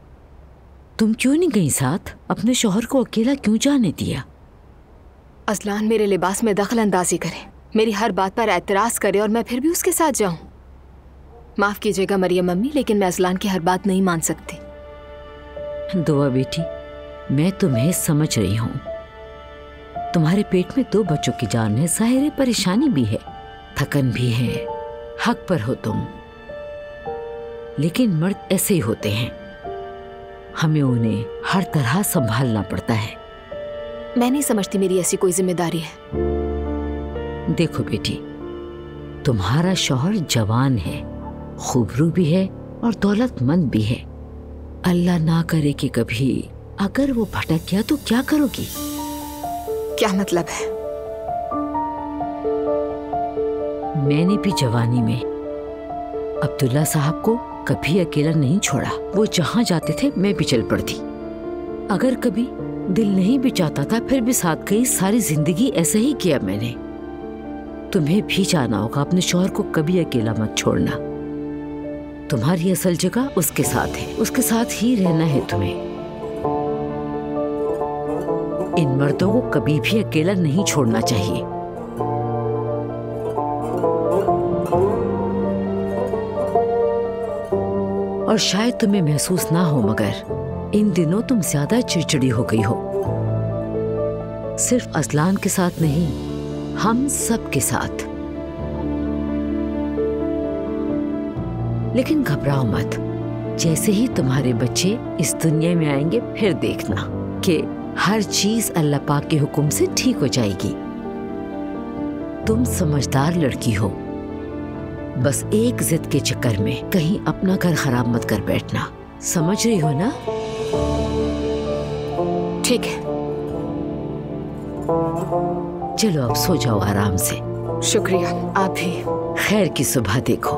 तुम क्यों नहीं गई साथ? अपने शौहर को अकेला क्यों जाने दिया? अज़लान मेरे लिबास में दखल अंदाजी करे, मेरी हर बात पर एतराज़ करे और मैं फिर भी उसके साथ जाऊं। माफ़ कीजिएगा मरियम अम्मी, लेकिन मैं अज़लान की हर बात नहीं मान सकती। दुआ बेटी, मैं तुम्हें समझ रही हूँ। तुम्हारे पेट में 2 बच्चों की जान है, ज़ाहिर है परेशानी भी है, थकन भी है, हक पर हो तुम। लेकिन मर्द ऐसे ही होते हैं, हमें उन्हें हर तरह संभालना पड़ता है। मैं नहीं समझती मेरी ऐसी कोई जिम्मेदारी है। देखो बेटी, तुम्हारा शौहर जवान है, खूबरू भी है और दौलतमंद भी है। अल्लाह ना करे कि कभी अगर वो भटक गया तो क्या करोगी? क्या मतलब है? मैंने भी जवानी में अब्दुल्ला साहब को कभी अकेला नहीं छोड़ा। वो जहां जाते थे मैं भी चल पड़ती। अगर कभी दिल नहीं भी चाहता था फिर भी साथ गई। सारी जिंदगी ऐसे ही किया मैंने। तुम्हें भी जाना होगा, अपने शौहर को कभी अकेला मत छोड़ना। तुम्हारी असल जगह उसके साथ है, उसके साथ ही रहना है तुम्हें। इन मर्दों को कभी भी अकेला नहीं छोड़ना चाहिए। और शायद तुम्हें महसूस ना हो, मगर इन दिनों तुम ज्यादा चिड़चिड़ी हो गई हो। सिर्फ अज़लान के साथ नहीं, हम सब के साथ। लेकिन घबराओ मत, जैसे ही तुम्हारे बच्चे इस दुनिया में आएंगे फिर देखना कि हर चीज अल्लाह पाक के हुक्म से ठीक हो जाएगी। तुम समझदार लड़की हो, बस एक जिद के चक्कर में कहीं अपना घर खराब मत कर बैठना। समझ रही हो ना? ठीक है। चलो अब सो जाओ आराम से। शुक्रिया, आप भी। खैर की सुबह देखो।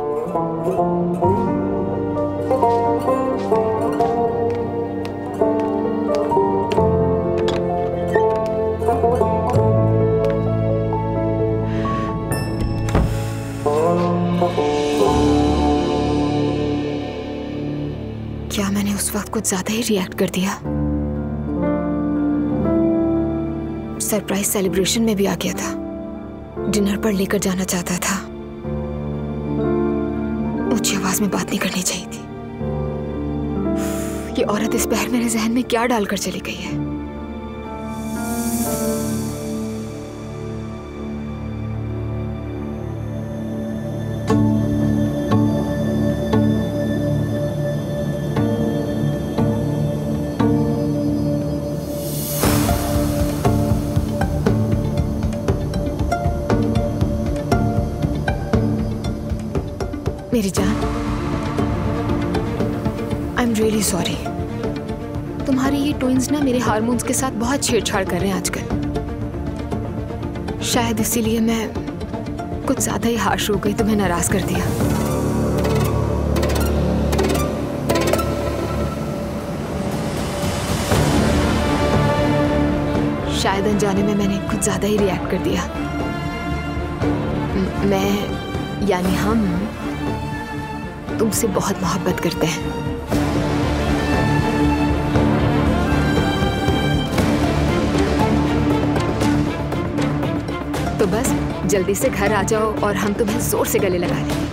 क्या मैंने उस वक्त कुछ ज्यादा ही रिएक्ट कर दिया? सरप्राइज सेलिब्रेशन में भी आ गया था, डिनर पर लेकर जाना चाहता था। ऊंची आवाज में बात नहीं करनी चाहिए थी। ये औरत इस पहर मेरे जहन में क्या डालकर चली गई है? मेरी जान, आई एम रियली सॉरी। तुम्हारे ये ट्विंस ना मेरे हार्मोन्स के साथ बहुत छेड़छाड़ कर रहे हैं आजकल। शायद इसीलिए मैं कुछ ज्यादा ही हार्श हो गई, तुम्हें नाराज कर दिया। शायद अनजाने में मैंने कुछ ज्यादा ही रिएक्ट कर दिया। मैं यानी हम तुमसे बहुत मोहब्बत करते हैं। तो बस जल्दी से घर आ जाओ और हम तुम्हें जोर से गले लगा लेंगे।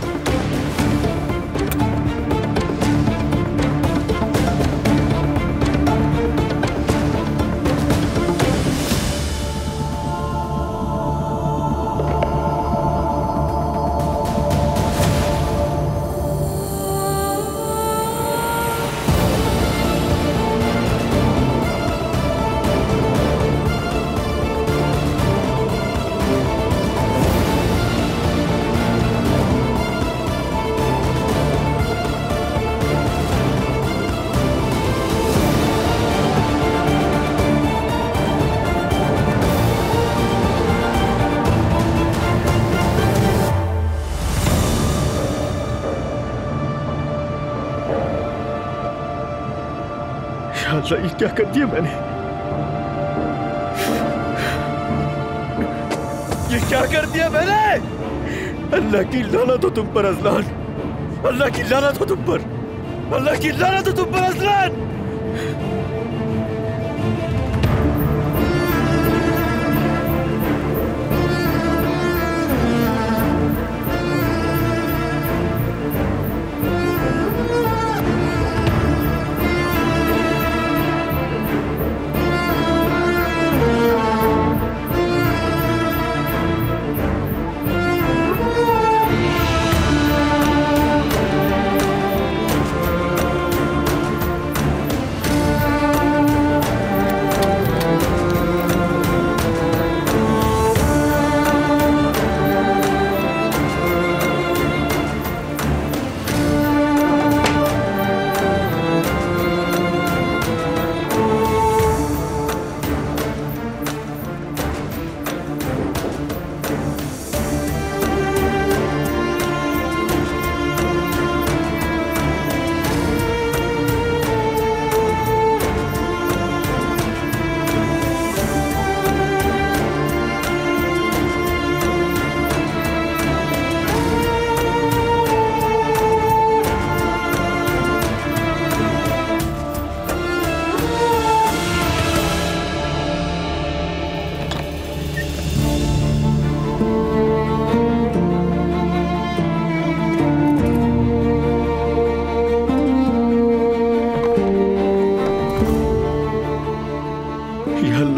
अल्लाह, ये क्या कर दिया मैंने? ये क्या कर दिया मैंने? अल्लाह की लानत हो तुम पर अजलान, अल्लाह की लानत हो तुम पर, अल्लाह की लानत हो तुम पर अजलान।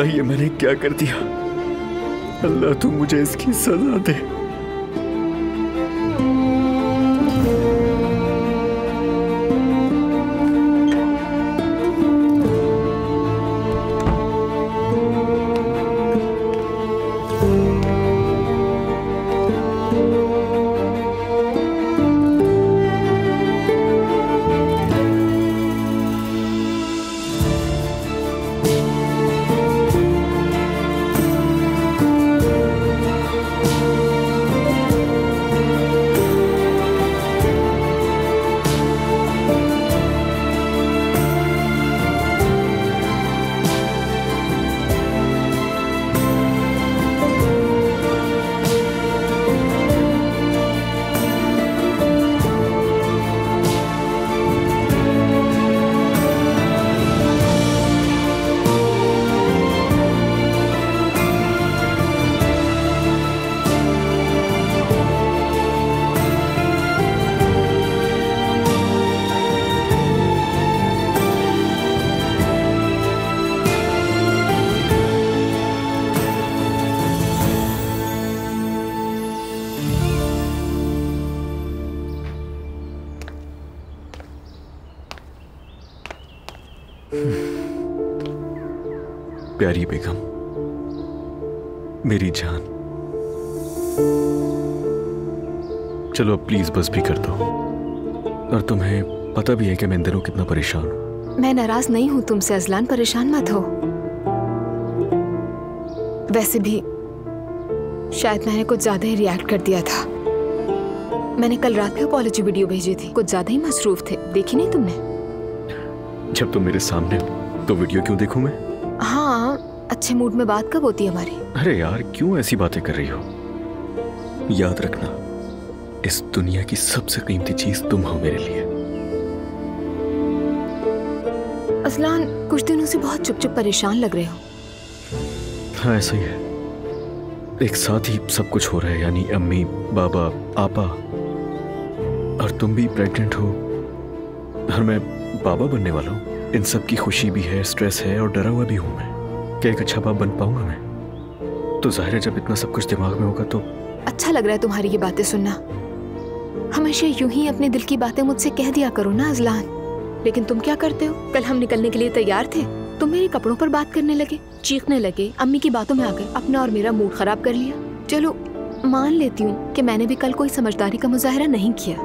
ये मैंने क्या कर दिया? अल्लाह तू मुझे इसकी सजा दे। प्यारी बेगम, मेरी जान, चलो अब प्लीज बस भी कर दो। और तुम्हें पता भी है कि मैं इन दिनों कितना परेशान हूं। मैं नाराज नहीं हूं तुमसे अजलान, परेशान मत हो। वैसे भी शायद मैंने कुछ ज्यादा ही रिएक्ट कर दिया था। मैंने कल रात भी अपॉलॉजी वीडियो भेजी थी, कुछ ज्यादा ही मसरूफ थे, देखी नहीं तुमने? जब तुम मेरे सामने हो तो वीडियो क्यों देखूं मैं? हाँ, अच्छे मूड में बात कब होती है हमारी? अरे यार, क्यों ऐसी बातें कर रही हो? याद रखना, इस दुनिया की सबसे कीमती चीज तुम हो मेरे लिए। अजलान, कुछ दिनों से बहुत चुप चुप परेशान लग रहे हो। हाँ ऐसा ही है, एक साथ ही सब कुछ हो रहा है, यानी अम्मी, बाबा, आपा, और तुम भी प्रेग्नेंट हो और मैं बाबा बनने वाला हूँ। इन सब की खुशी भी है, स्ट्रेस है और डरा हुआ भी हूँ मैं। क्या एक अच्छा बाप बन पाऊंगा मैं? तो जाहिर है जब इतना सब कुछ दिमाग में होगा तो। अच्छा लग रहा है तुम्हारी ये बातें सुनना। हमेशा यूं ही अपने दिल की बातें मुझसे कह दिया करो ना अजलान। लेकिन तुम क्या करते हो? कल हम निकलने के लिए तैयार थे, तुम मेरे कपड़ों पर बात करने लगे, चीखने लगे, अम्मी की बातों में आ गए, अपना और मेरा मूड खराब कर लिया। चलो मान लेती हूँ कि मैंने भी कल कोई समझदारी का मुजाहरा नहीं किया।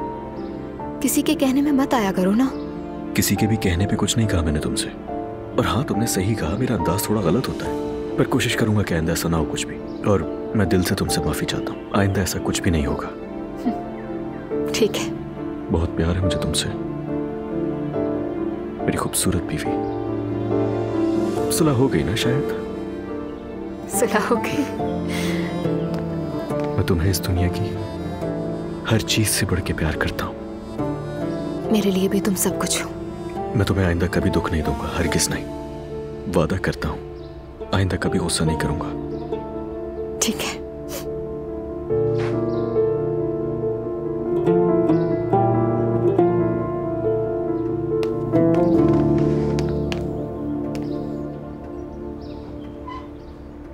किसी के कहने में मत आया करो ना। किसी के भी कहने पे कुछ नहीं कहा मैंने तुमसे। और हाँ, तुमने सही कहा, मेरा अंदाज थोड़ा गलत होता है, पर कोशिश करूंगा कि आइंदा ऐसा ना हो कुछ भी। और मैं दिल से तुमसे माफी चाहता हूँ, आइंदा ऐसा कुछ भी नहीं होगा। ठीक है। बहुत प्यार है मुझे तुमसे, मेरी खूबसूरत बीवी। सुलह हो गई ना? शायद सुलह हो गई। मैं तुम्हें इस दुनिया की हर चीज से बढ़ के प्यार करता हूँ। मेरे लिए भी तुम सब कुछ हो। मैं तुम्हें आइंदा कभी दुख नहीं दूंगा, हरगिज़ नहीं। वादा करता हूँ आइंदा कभी गुस्सा नहीं करूंगा। ठीक है।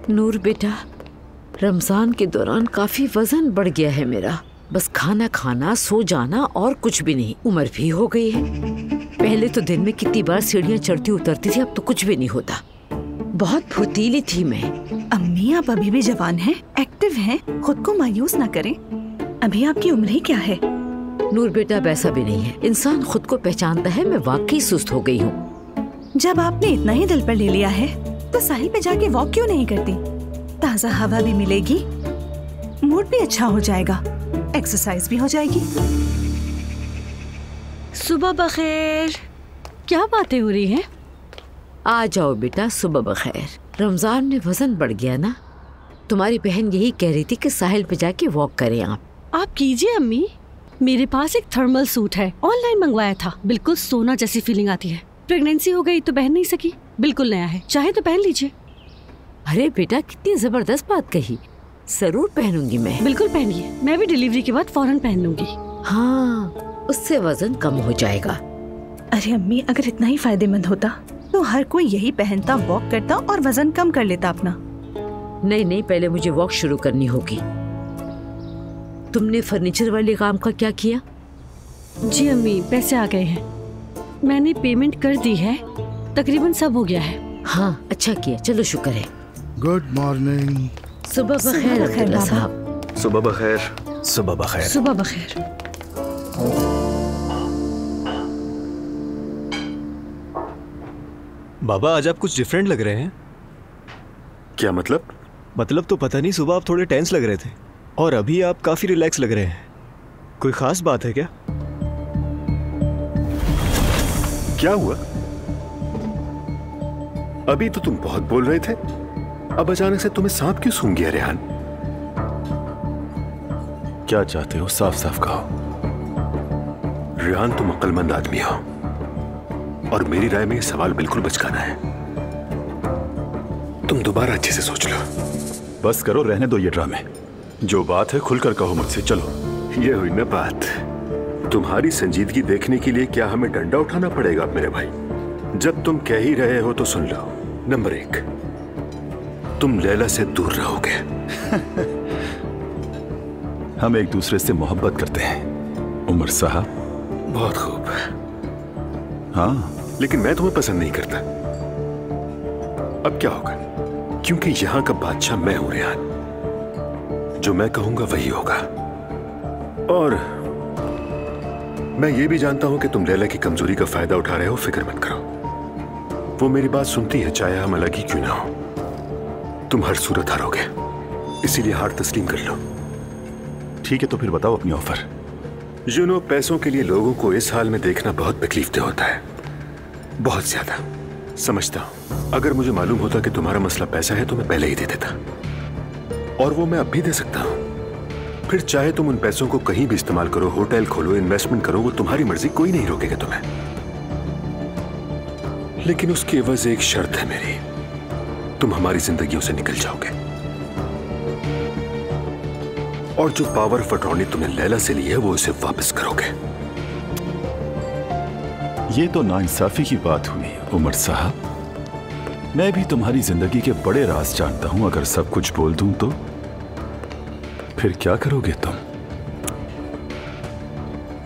नूर बेटा, रमजान के दौरान काफी वजन बढ़ गया है मेरा। बस खाना खाना, सो जाना और कुछ भी नहीं। उम्र भी हो गई है। पहले तो दिन में कितनी बार सीढ़ियाँ चढ़ती उतरती थी, अब तो कुछ भी नहीं होता। बहुत फुर्तीली थी मैं। अम्मी, आप अभी भी जवान हैं, एक्टिव हैं, खुद को मायूस ना करें। अभी आपकी उम्र ही क्या है? नूर बेटा, वैसा भी नहीं है, इंसान खुद को पहचानता है। मैं वाकई सुस्त हो गई हूँ। जब आपने इतना ही दिल पर ले लिया है तो साहिल पे जाके वॉक क्यों नहीं करती? ताज़ा हवा भी मिलेगी, मूड भी अच्छा हो जाएगा, एक्सरसाइज भी हो जाएगी। सुबह बखैर। क्या बातें हो रही हैं? आ जाओ बेटा, सुबह बखैर। रमजान में वजन बढ़ गया ना, तुम्हारी बहन यही कह रही थी कि साहिल पे जाके वॉक करें आप कीजिए अम्मी। मेरे पास एक थर्मल सूट है, ऑनलाइन मंगवाया था, बिल्कुल सोना जैसी फीलिंग आती है। प्रेगनेंसी हो गई तो पहन नहीं सकी, बिल्कुल नया है, चाहे तो पहन लीजिए। अरे बेटा, कितनी जबरदस्त बात कही। जरूर पहनूंगी मैं। बिल्कुल पहनिए, मैं भी डिलीवरी के बाद फौरन पहन लूंगी। हाँ, उससे वजन कम हो जाएगा। अरे अम्मी, अगर इतना ही फायदेमंद होता तो हर कोई यही पहनता, वॉक करता और वजन कम कर लेता अपना। नहीं नहीं, पहले मुझे वॉक शुरू करनी होगी। तुमने फर्नीचर वाले काम का क्या किया? जी अम्मी, पैसे आ गए हैं, मैंने पेमेंट कर दी है, तकरीबन सब हो गया है। हाँ, अच्छा किया, चलो शुक्र है। Good morning. सुबह बखैर अब्दुल्ला साहब। सुबह बखैर। सुबह बखैर। सुबह बखैर। बाबा, आज आप कुछ डिफरेंट लग रहे हैं। क्या मतलब? मतलब तो पता नहीं, सुबह आप थोड़े टेंस लग रहे थे और अभी आप काफी रिलैक्स लग रहे हैं। कोई खास बात है क्या? क्या हुआ? अभी तो तुम बहुत बोल रहे थे, अब अचानक से तुम्हें सांप क्यों सूंघ गया रेहान? क्या चाहते हो, साफ साफ कहो। रेहान, तुम अक्लमंद आदमी हो और मेरी राय में यह सवाल बिल्कुल बचकाना है। तुम दोबारा अच्छे से सोच लो। बस करो, रहने दो ये ड्रामे। जो बात है खुलकर कहो मुझसे। चलो। ये हुई ना बात। तुम्हारी संजीदगी देखने के लिए क्या हमें डंडा उठाना पड़ेगा मेरे भाई? जब तुम कह ही रहे हो तो सुन लो। नंबर 1, तुम लैला से दूर रहोगे। हम एक दूसरे से मोहब्बत करते हैं उमर साहब। बहुत खूब। हाँ, लेकिन मैं तुम्हें पसंद नहीं करता। अब क्या होगा? क्योंकि यहां का बादशाह मैं हूं रेहान। जो मैं कहूंगा वही होगा। और मैं ये भी जानता हूं कि तुम लैला की कमजोरी का फायदा उठा रहे हो। फिक्र मत करो, वो मेरी बात सुनती है, चाहे हम अलग ही क्यों ना हो। तुम हर सूरत हारोगे, इसीलिए हार तस्लीम कर लो। ठीक है, तो फिर बताओ अपनी ऑफर। यूनो, पैसों के लिए लोगों को इस हाल में देखना बहुत तकलीफदेह होता है, बहुत ज्यादा। समझता हूं, अगर मुझे मालूम होता कि तुम्हारा मसला पैसा है तो मैं पहले ही दे देता, और वो मैं अब भी दे सकता हूं। फिर चाहे तुम उन पैसों को कहीं भी इस्तेमाल करो, होटल खोलो, इन्वेस्टमेंट करो, वो तुम्हारी मर्जी, कोई नहीं रोकेगा तुम्हें। लेकिन उसकी एवज एक शर्त है मेरी, तुम हमारी जिंदगियों से निकल जाओगे और जो पावर ऑफ अटॉर्नी तुमने लैला से ली है वो उसे वापस करोगे। ये तो नाइंसाफी की बात हुई उमर साहब। मैं भी तुम्हारी जिंदगी के बड़े राज जानता हूं। अगर सब कुछ बोल दूं तो फिर क्या करोगे तुम?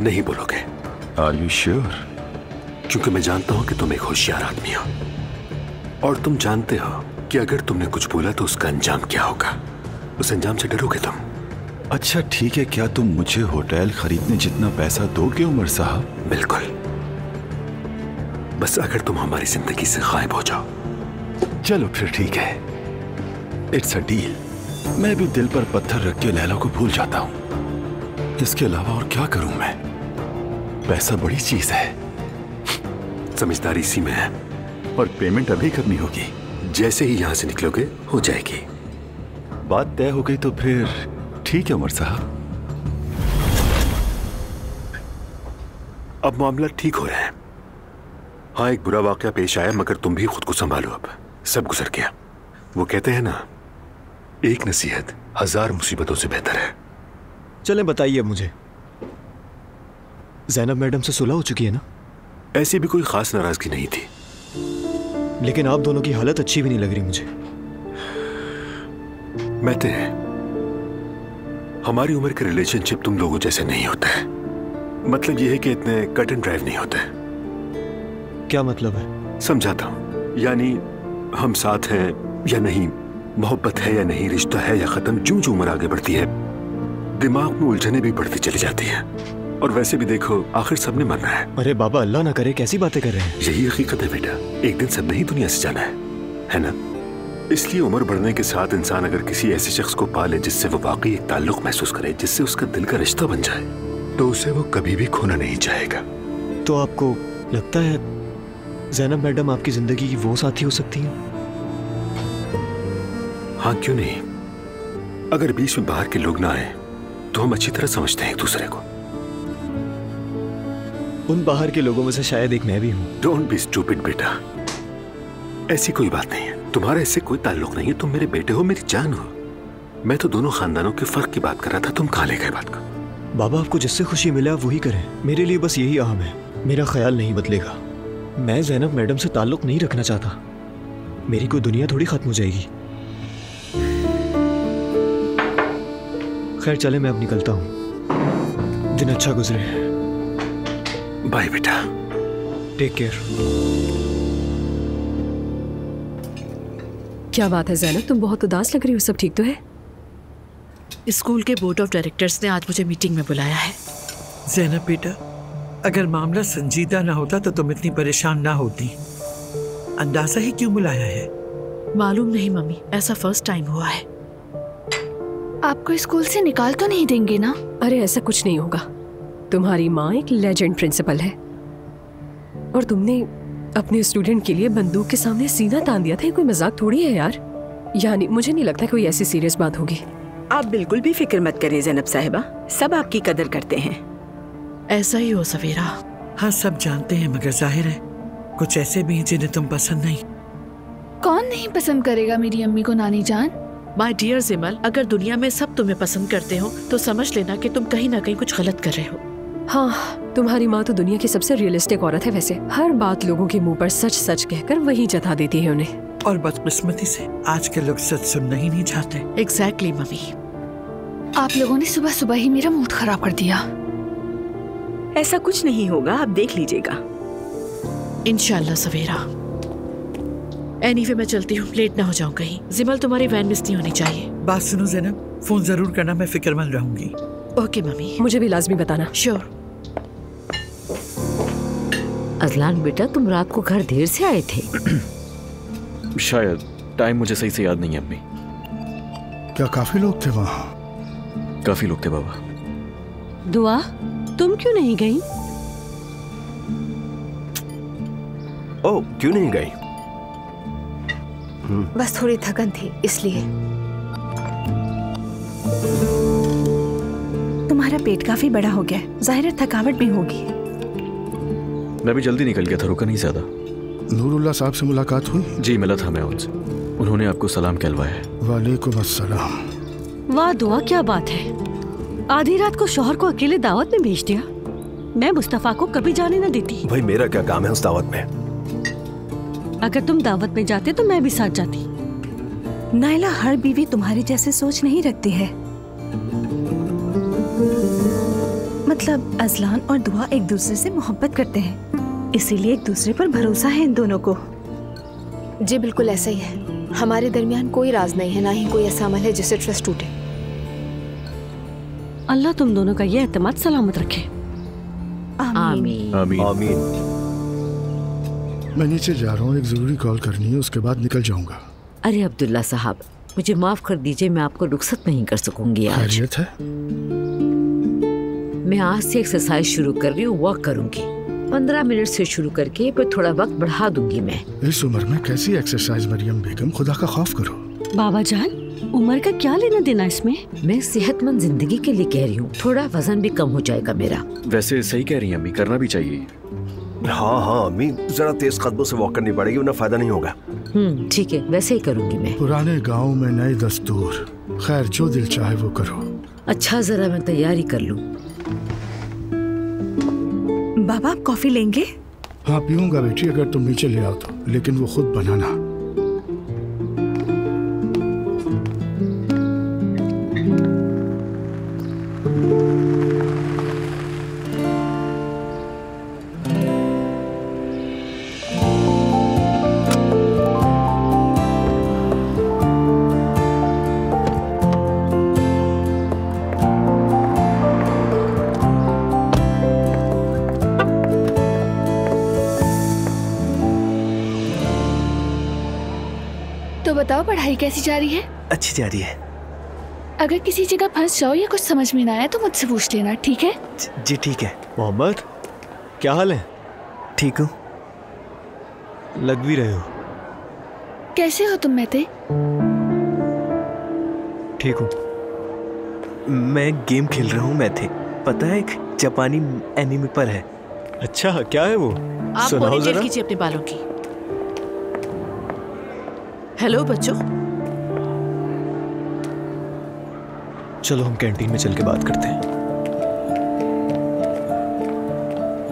नहीं बोलोगे। Are you sure? क्योंकि मैं जानता हूं कि तुम एक होशियार आदमी हो और तुम जानते हो कि अगर तुमने कुछ बोला तो उसका अंजाम क्या होगा। उस अंजाम से डरोगे तुम। अच्छा ठीक है, क्या तुम मुझे होटल खरीदने जितना पैसा दोगे उमर साहब? बिल्कुल, बस अगर तुम हमारी जिंदगी से गायब हो जाओ। चलो फिर ठीक है, इट्स अ डील। मैं भी दिल पर पत्थर रख के लैला को भूल जाता हूं। इसके अलावा और क्या करूं मैं? पैसा बड़ी चीज है। समझदारी इसी में है। और पेमेंट अभी करनी होगी। जैसे ही यहां से निकलोगे हो जाएगी। बात तय हो गई तो फिर ठीक है उमर साहब। अब मामला ठीक हो रहा है। हाँ, एक बुरा वाकया पेश आया, मगर तुम भी खुद को संभालो। अब सब गुजर गया। वो कहते हैं ना, एक नसीहत 1000 मुसीबतों से बेहतर है। चले बताइए मुझे, ज़ैनब मैडम से सुलह हो चुकी है ना? ऐसी भी कोई खास नाराजगी नहीं थी। लेकिन आप दोनों की हालत अच्छी भी नहीं लग रही मुझे। महते हैं, हमारी उम्र के रिलेशनशिप तुम लोगों जैसे नहीं होता है। मतलब यह है कि इतने कट एंड ड्राइव नहीं होते। क्या मतलब है? समझाता हूं। यानी हम साथ हैं या नहीं, मोहब्बत है या नहीं, रिश्ता है या खत्म, जो जो उम्र आगे बढ़ती है दिमाग में उलझने भी बढ़ती चली जाती है। और वैसे भी देखो, आखिर सबने मरना है। अरे बाबा, अल्लाह ना करे, कैसी बातें कर रहे हैं? यही हकीकत है बेटा, एक दिन सबने ही दुनिया से जाना है ना? इसलिए उम्र बढ़ने के साथ इंसान अगर किसी ऐसे शख्स को पाले जिससे वो वाकई एक ताल्लुक महसूस करे, जिससे उसका दिल का रिश्ता बन जाए, तो उसे वो कभी भी खोना नहीं चाहेगा। तो आपको लगता है ज़ैनब मैडम आपकी जिंदगी की वो साथी हो सकती है? हाँ, क्यों नहीं। अगर बीच में बाहर के लोग ना आए तो हम अच्छी तरह समझते हैं एक दूसरे को। उन बाहर के लोगों में से शायद एक मैं भी हूँ। डोंट बी स्टूपिड बेटा, ऐसी कोई बात नहीं है। तुम्हारा इससे कोई ताल्लुक नहीं है। तुम मेरे बेटे हो, मेरी जान हो। मैं तो दोनों खानदानों के फर्क की बात कर रहा था। तुम कहाँ ले गए बात को? बाबा, आपको जिससे खुशी मिले आप वही करें। मेरे लिए बस यही अहम है। मेरा ख्याल नहीं बदलेगा। मैं ज़ैनब मैडम से ताल्लुक नहीं रखना चाहता। मेरी कोई दुनिया थोड़ी खत्म हो जाएगी। खैर चले, मैं अब निकलता हूँ। दिन अच्छा गुजरे। बाय बेटा। Take care. क्या बात है ज़ैनब, तुम बहुत उदास लग रही हो। सब ठीक तो है? स्कूल के बोर्ड ऑफ डायरेक्टर्स ने आज मुझे मीटिंग में बुलाया है। ज़ैनब बेटा, अगर मामला संजीदा ना होता तो तुम इतनी परेशान ना होती। अंदाजा ही क्यों बुलाया है? मालूम नहीं मम्मी, ऐसा फर्स्ट टाइम हुआ है। आपको स्कूल से निकाल तो नहीं देंगे ना? अरे ऐसा कुछ नहीं होगा। तुम्हारी माँ एक लेजेंड प्रिंसिपल है और तुमने अपने स्टूडेंट के लिए बंदूक के सामने सीना तान दिया था। ये कोई मजाक थोड़ी है यार। यानी मुझे नहीं लगता कोई ऐसी सीरियस बात होगी। आप बिल्कुल भी फिक्र मत करें ज़ैनब साहिबा, सब आपकी कदर करते हैं। ऐसा ही हो सवेरा। हाँ, सब जानते हैं, मगर जाहिर है कुछ ऐसे भी हैं जिन्हें तुम पसंद नहीं। कौन नहीं पसंद करेगा मेरी अम्मी को नानी जान? माय डियर जिमल, अगर दुनिया में सब तुम्हें पसंद करते हो तो समझ लेना कि तुम कहीं ना कहीं कुछ गलत कर रहे हो। हाँ, तुम्हारी माँ तो दुनिया की सबसे रियलिस्टिक औरत है। वैसे हर बात लोगों के मुंह पर सच सच कहकर वही जता देती है उन्हें। और बदकिस्मती से आज के लोग सच सुनना ही नहीं चाहते। Exactly mummy. आप लोगों ने सुबह सुबह ही मेरा मूड खराब कर दिया। ऐसा कुछ नहीं होगा, आप देख लीजिएगा। इंशाल्लाह सवेरा। एनीवे मैं चलती हूँ, लेट ना हो जाऊँ कहीं। जिमल, तुम्हारी वैन मिस नहीं होनी चाहिए। बात सुनो ज़ैनब, फोन जरूर करना, मैं फिक्रमंद रहूंगी। Okay mummy. मुझे भी लाजमी बताना। श्योर। अजलान बेटा, तुम रात को घर देर से आए थे? शायद, टाइम मुझे सही से याद नहीं है अम्मी। क्या काफी लोग थे वहाँ? काफी लोग थे बाबा। दुआ, तुम क्यों नहीं गई? ओह, क्यों नहीं गई? बस थोड़ी थकन थी इसलिए। तुम्हारा पेट काफी बड़ा हो गया है, जाहिर है थकावट भी होगी। मैं भी जल्दी निकल गया था, रुका नहीं ज्यादा। नूरुल्लाह साहब से मुलाकात हुई? जी मिला था मैं उनसे, उन्होंने आपको सलाम कहलवाया है। वालेकुम अस्सलाम। वाह दुआ, क्या बात है, आधी रात को शौहर को अकेले दावत में भेज दिया। मैं मुस्तफा को कभी जाने न देती। भाई मेरा क्या काम है उस दावत में? अगर तुम दावत में जाते तो मैं भी साथ जाती। नाइला हर बीवी तुम्हारी जैसे सोच नहीं रखती है। मतलब अजलान और दुआ एक दूसरे से मोहब्बत करते हैं, इसीलिए एक दूसरे पर भरोसा है इन दोनों को। जी बिल्कुल ऐसा ही है, हमारे दरमियान कोई राज नहीं है, ना ही कोई ऐसा अमल है जिससे ट्रस्ट टूटे। अल्लाह तुम दोनों का ये एतमाद सलामत रखे। आमीन। आमीन। आमीन। मैं नीचे जा रहा हूँ, एक जरूरी कॉल करनी है, उसके बाद निकल जाऊंगा। अरे अब्दुल्ला साहब, मुझे माफ कर दीजिए, मैं आपको रुखसत नहीं कर सकूंगी आज। खैरियत है? मैं आज से एक्सरसाइज शुरू कर रही हूँ, वॉक करूंगी 15 मिनट से शुरू करके फिर थोड़ा वक्त बढ़ा दूंगी मैं। इस उम्र में कैसी एक्सरसाइज मरियम बेगम, खुदा का खौफ करो। बाबा जान, उम्र का क्या लेना देना इसमें? मैं सेहतमंद जिंदगी के लिए कह रही हूँ, थोड़ा वजन भी कम हो जाएगा मेरा। वैसे सही कह रही हैं अम्मी, करना भी चाहिए। हाँ हाँ अम्मी, जरा तेज कदमों से वॉक करनी पड़ेगी वरना फायदा नहीं होगा। ठीक है, वैसे ही करूंगी मैं। पुराने गांव में नए दस्तूर, खैर जो दिल चाहे वो करो। अच्छा, जरा मैं तैयारी कर लूं। बाबा आप कॉफी लेंगे? हाँ पीऊंगा बेटी, अगर तुम नीचे ले आओ तो, लेकिन वो खुद बनाना। बताओ पढ़ाई कैसी जा रही है? अच्छी जा रही है। अगर किसी जगह फंस जाओ या कुछ समझ में ना आया तो मुझसे पूछ लेना, ठीक है? जी ठीक है। मोहम्मद, क्या हाल है? ठीक हूँ, लग भी रहे हो। कैसे हो तुम मैते? ठीक हूँ, मैं गेम खेल रहा हूँ मैथे, पता है एक जापानी एनीमे पर है। अच्छा क्या है वो? आप मॉनिटर कीजिए अपने बालों की। हेलो बच्चों, चलो हम कैंटीन में चल के बात करते हैं।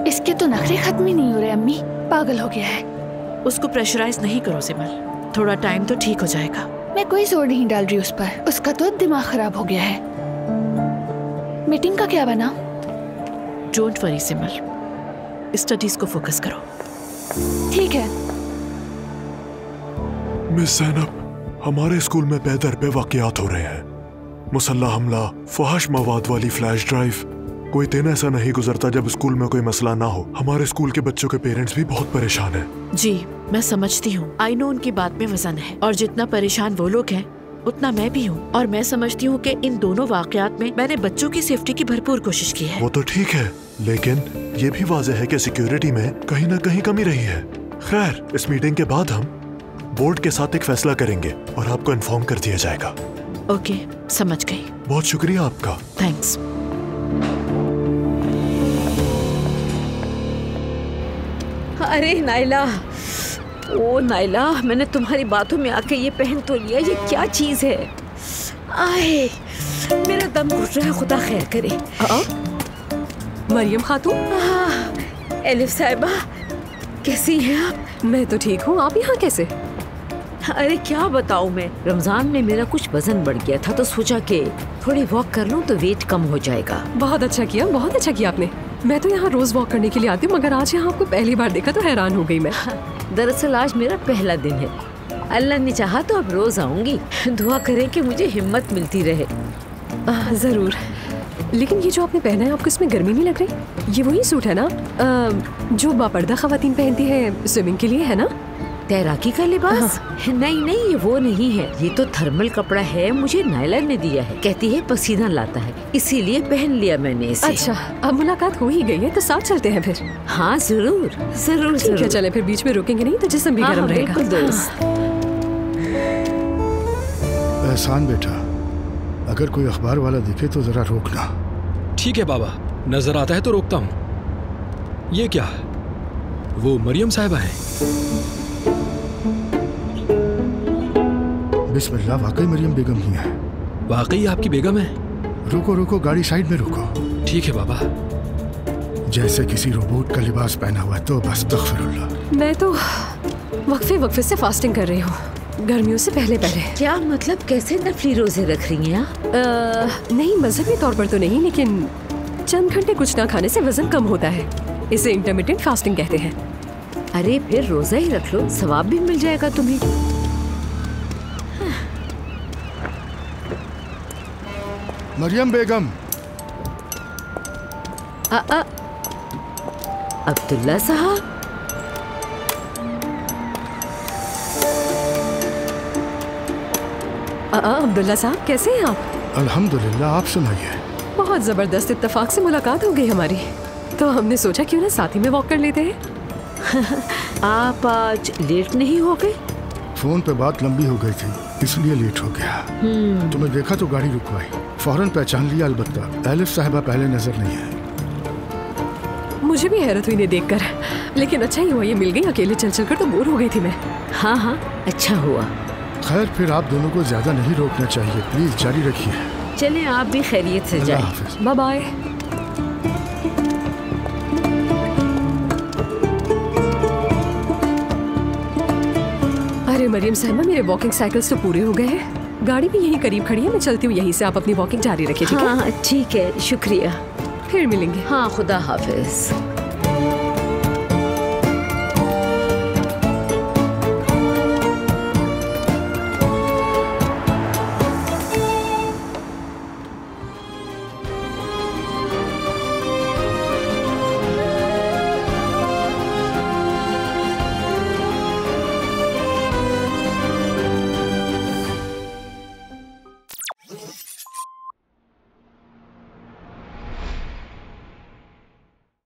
इसके तो नखरे खत्म ही नहीं हो रहे अम्मी, पागल हो गया है। उसको प्रेशराइज नहीं करो सिमल, थोड़ा टाइम तो ठीक हो जाएगा। मैं कोई जोर नहीं डाल रही उस पर, उसका तो दिमाग खराब हो गया है। मीटिंग का क्या बना? डोंट वरी सिमल, स्टडीज को फोकस करो। ठीक है। मिस ज़ैनब, हमारे स्कूल में बेदर पे वाक़यात हो रहे हैं। मुसल्ला हमला, फहश मवाद वाली फ्लैश ड्राइव। कोई दिन ऐसा नहीं गुजरता जब स्कूल में कोई मसला ना हो। हमारे स्कूल के बच्चों के पेरेंट्स भी बहुत परेशान हैं। जी मैं समझती हूँ, आई नो उनकी बात में वजन है, और जितना परेशान वो लोग हैं उतना मैं भी हूँ। और मैं समझती हूँ कि इन दोनों वाक़यात में मैंने बच्चों की सेफ्टी की भरपूर कोशिश की है। वो तो ठीक है, लेकिन ये भी वाज़ेह है कि सिक्योरिटी में कहीं ना कहीं कमी रही है। खैर, इस मीटिंग के बाद हम बोर्ड के साथ एक फैसला करेंगे और आपको इन्फॉर्म कर दिया जाएगा। ओके, समझ गई। बहुत शुक्रिया आपका। थैंक्स। अरे नाइला, ओ नाइला, मैंने तुम्हारी बातों में आके ये पहन तो लिया, ये क्या चीज है? आए, मेरा दम घुट रहा है, खुदा खैर करे। मरियम खातून। एलिफ साहिबा, कैसी हैं आप? मैं तो ठीक हूँ, आप यहाँ कैसे? अरे क्या बताऊँ मैं, रमजान में मेरा कुछ वजन बढ़ गया था तो सोचा कि थोड़ी वॉक कर लूँ तो वेट कम हो जाएगा। बहुत अच्छा किया, बहुत अच्छा किया आपने। मैं तो यहाँ रोज वॉक करने के लिए आती हूँ, मगर आज यहाँ आपको पहली बार देखा तो हैरान हो गई मैं। दरअसल आज मेरा पहला दिन है, अल्लाह ने चाहा तो अब रोज आऊंगी। दुआ करें कि मुझे हिम्मत मिलती रहे। जरूर। लेकिन ये जो आपने पहना है, आपको इसमें गर्मी नहीं लग रही? ये वही सूट है ना जो बापर्दा खवातीन पहनती है स्विमिंग के लिए, है ना? तैराकी का लिबास? नहीं नहीं, ये वो नहीं है, ये तो थर्मल कपड़ा है, मुझे नाइला ने दिया है। कहती है पसीना लाता है, इसीलिए पहन लिया मैंने इसे। अच्छा, अब मुलाकात हो ही गई है तो साथ चलते हैं फिर। हाँ जरूर जरूर। ठीक है, चले फिर, बीच में रुकेंगे नहीं तो जिस्म भी गर्म रहेगा। एहसान बेटा, अगर कोई अखबार वाला दिखे तो जरा रोकना। ठीक है बाबा, नजर आता है तो रोकता हूँ। ये क्या है? वो मरियम साहिबा है। बिस्मिल्लाह, वाकई मरियम बेगम ही है। वाकई आपकी बेगम है? रुको रुको, गाड़ी साइड में रुको। ठीक है बाबा। जैसे किसी रोबोट का लिबास पहना हुआ है, तो बस तग़फ़िरुल्लाह। मैं तो वक्फे वक्फे से फास्टिंग कर रही हूँ, गर्मियों से पहले पहले। क्या मतलब, कैसे नफली रोजे रख रही हैं आप? नहीं, मजहबी तौर पर तो नहीं, लेकिन चंद घंटे कुछ ना खाने से वजन कम होता है। इसे इंटरमिटेंट फास्टिंग कहते हैं। अरे फिर रोजा ही रख लो, सवाब भी मिल जाएगा तुम्हें। मरियम बेगम। अब्दुल्ला साहब। अब्दुल्ला साहब, कैसे हैं आप? अल्हम्दुलिल्लाह, आप सुनाइए। बहुत जबरदस्त इत्तेफाक से मुलाकात हो गई हमारी, तो हमने सोचा क्यों ना साथ ही में वॉक कर लेते हैं। आप आज लेट नहीं हो गए? फोन पे बात लंबी हो गई थी, इसलिए लेट हो गया। तुम्हें देखा तो गाड़ी रुकवाई, फौरन पहचान लिया। अलबत्ता एलिफ साहिबा पहले नजर नहीं है। मुझे भी हैरत हुई इन्हें देखकर, लेकिन अच्छा ही हुआ ये मिल गई। अकेले चल चल कर तो बोर हो गई थी मैं। हाँ हाँ, अच्छा हुआ। खैर, फिर आप दोनों को ज्यादा नहीं रोकना चाहिए, प्लीज जारी रखिए। चलें, आप भी खैरियत से जाएं। Bye bye. अरे मरियम साहिबा, मेरे वॉकिंग साइकिल्स तो पूरे हो गए हैं। गाड़ी भी यहीं करीब खड़ी है, मैं चलती हूँ यहीं से। आप अपनी वॉकिंग जारी रखिए, ठीक है? हाँ ठीक है, शुक्रिया। फिर मिलेंगे। हाँ, खुदा हाफिज।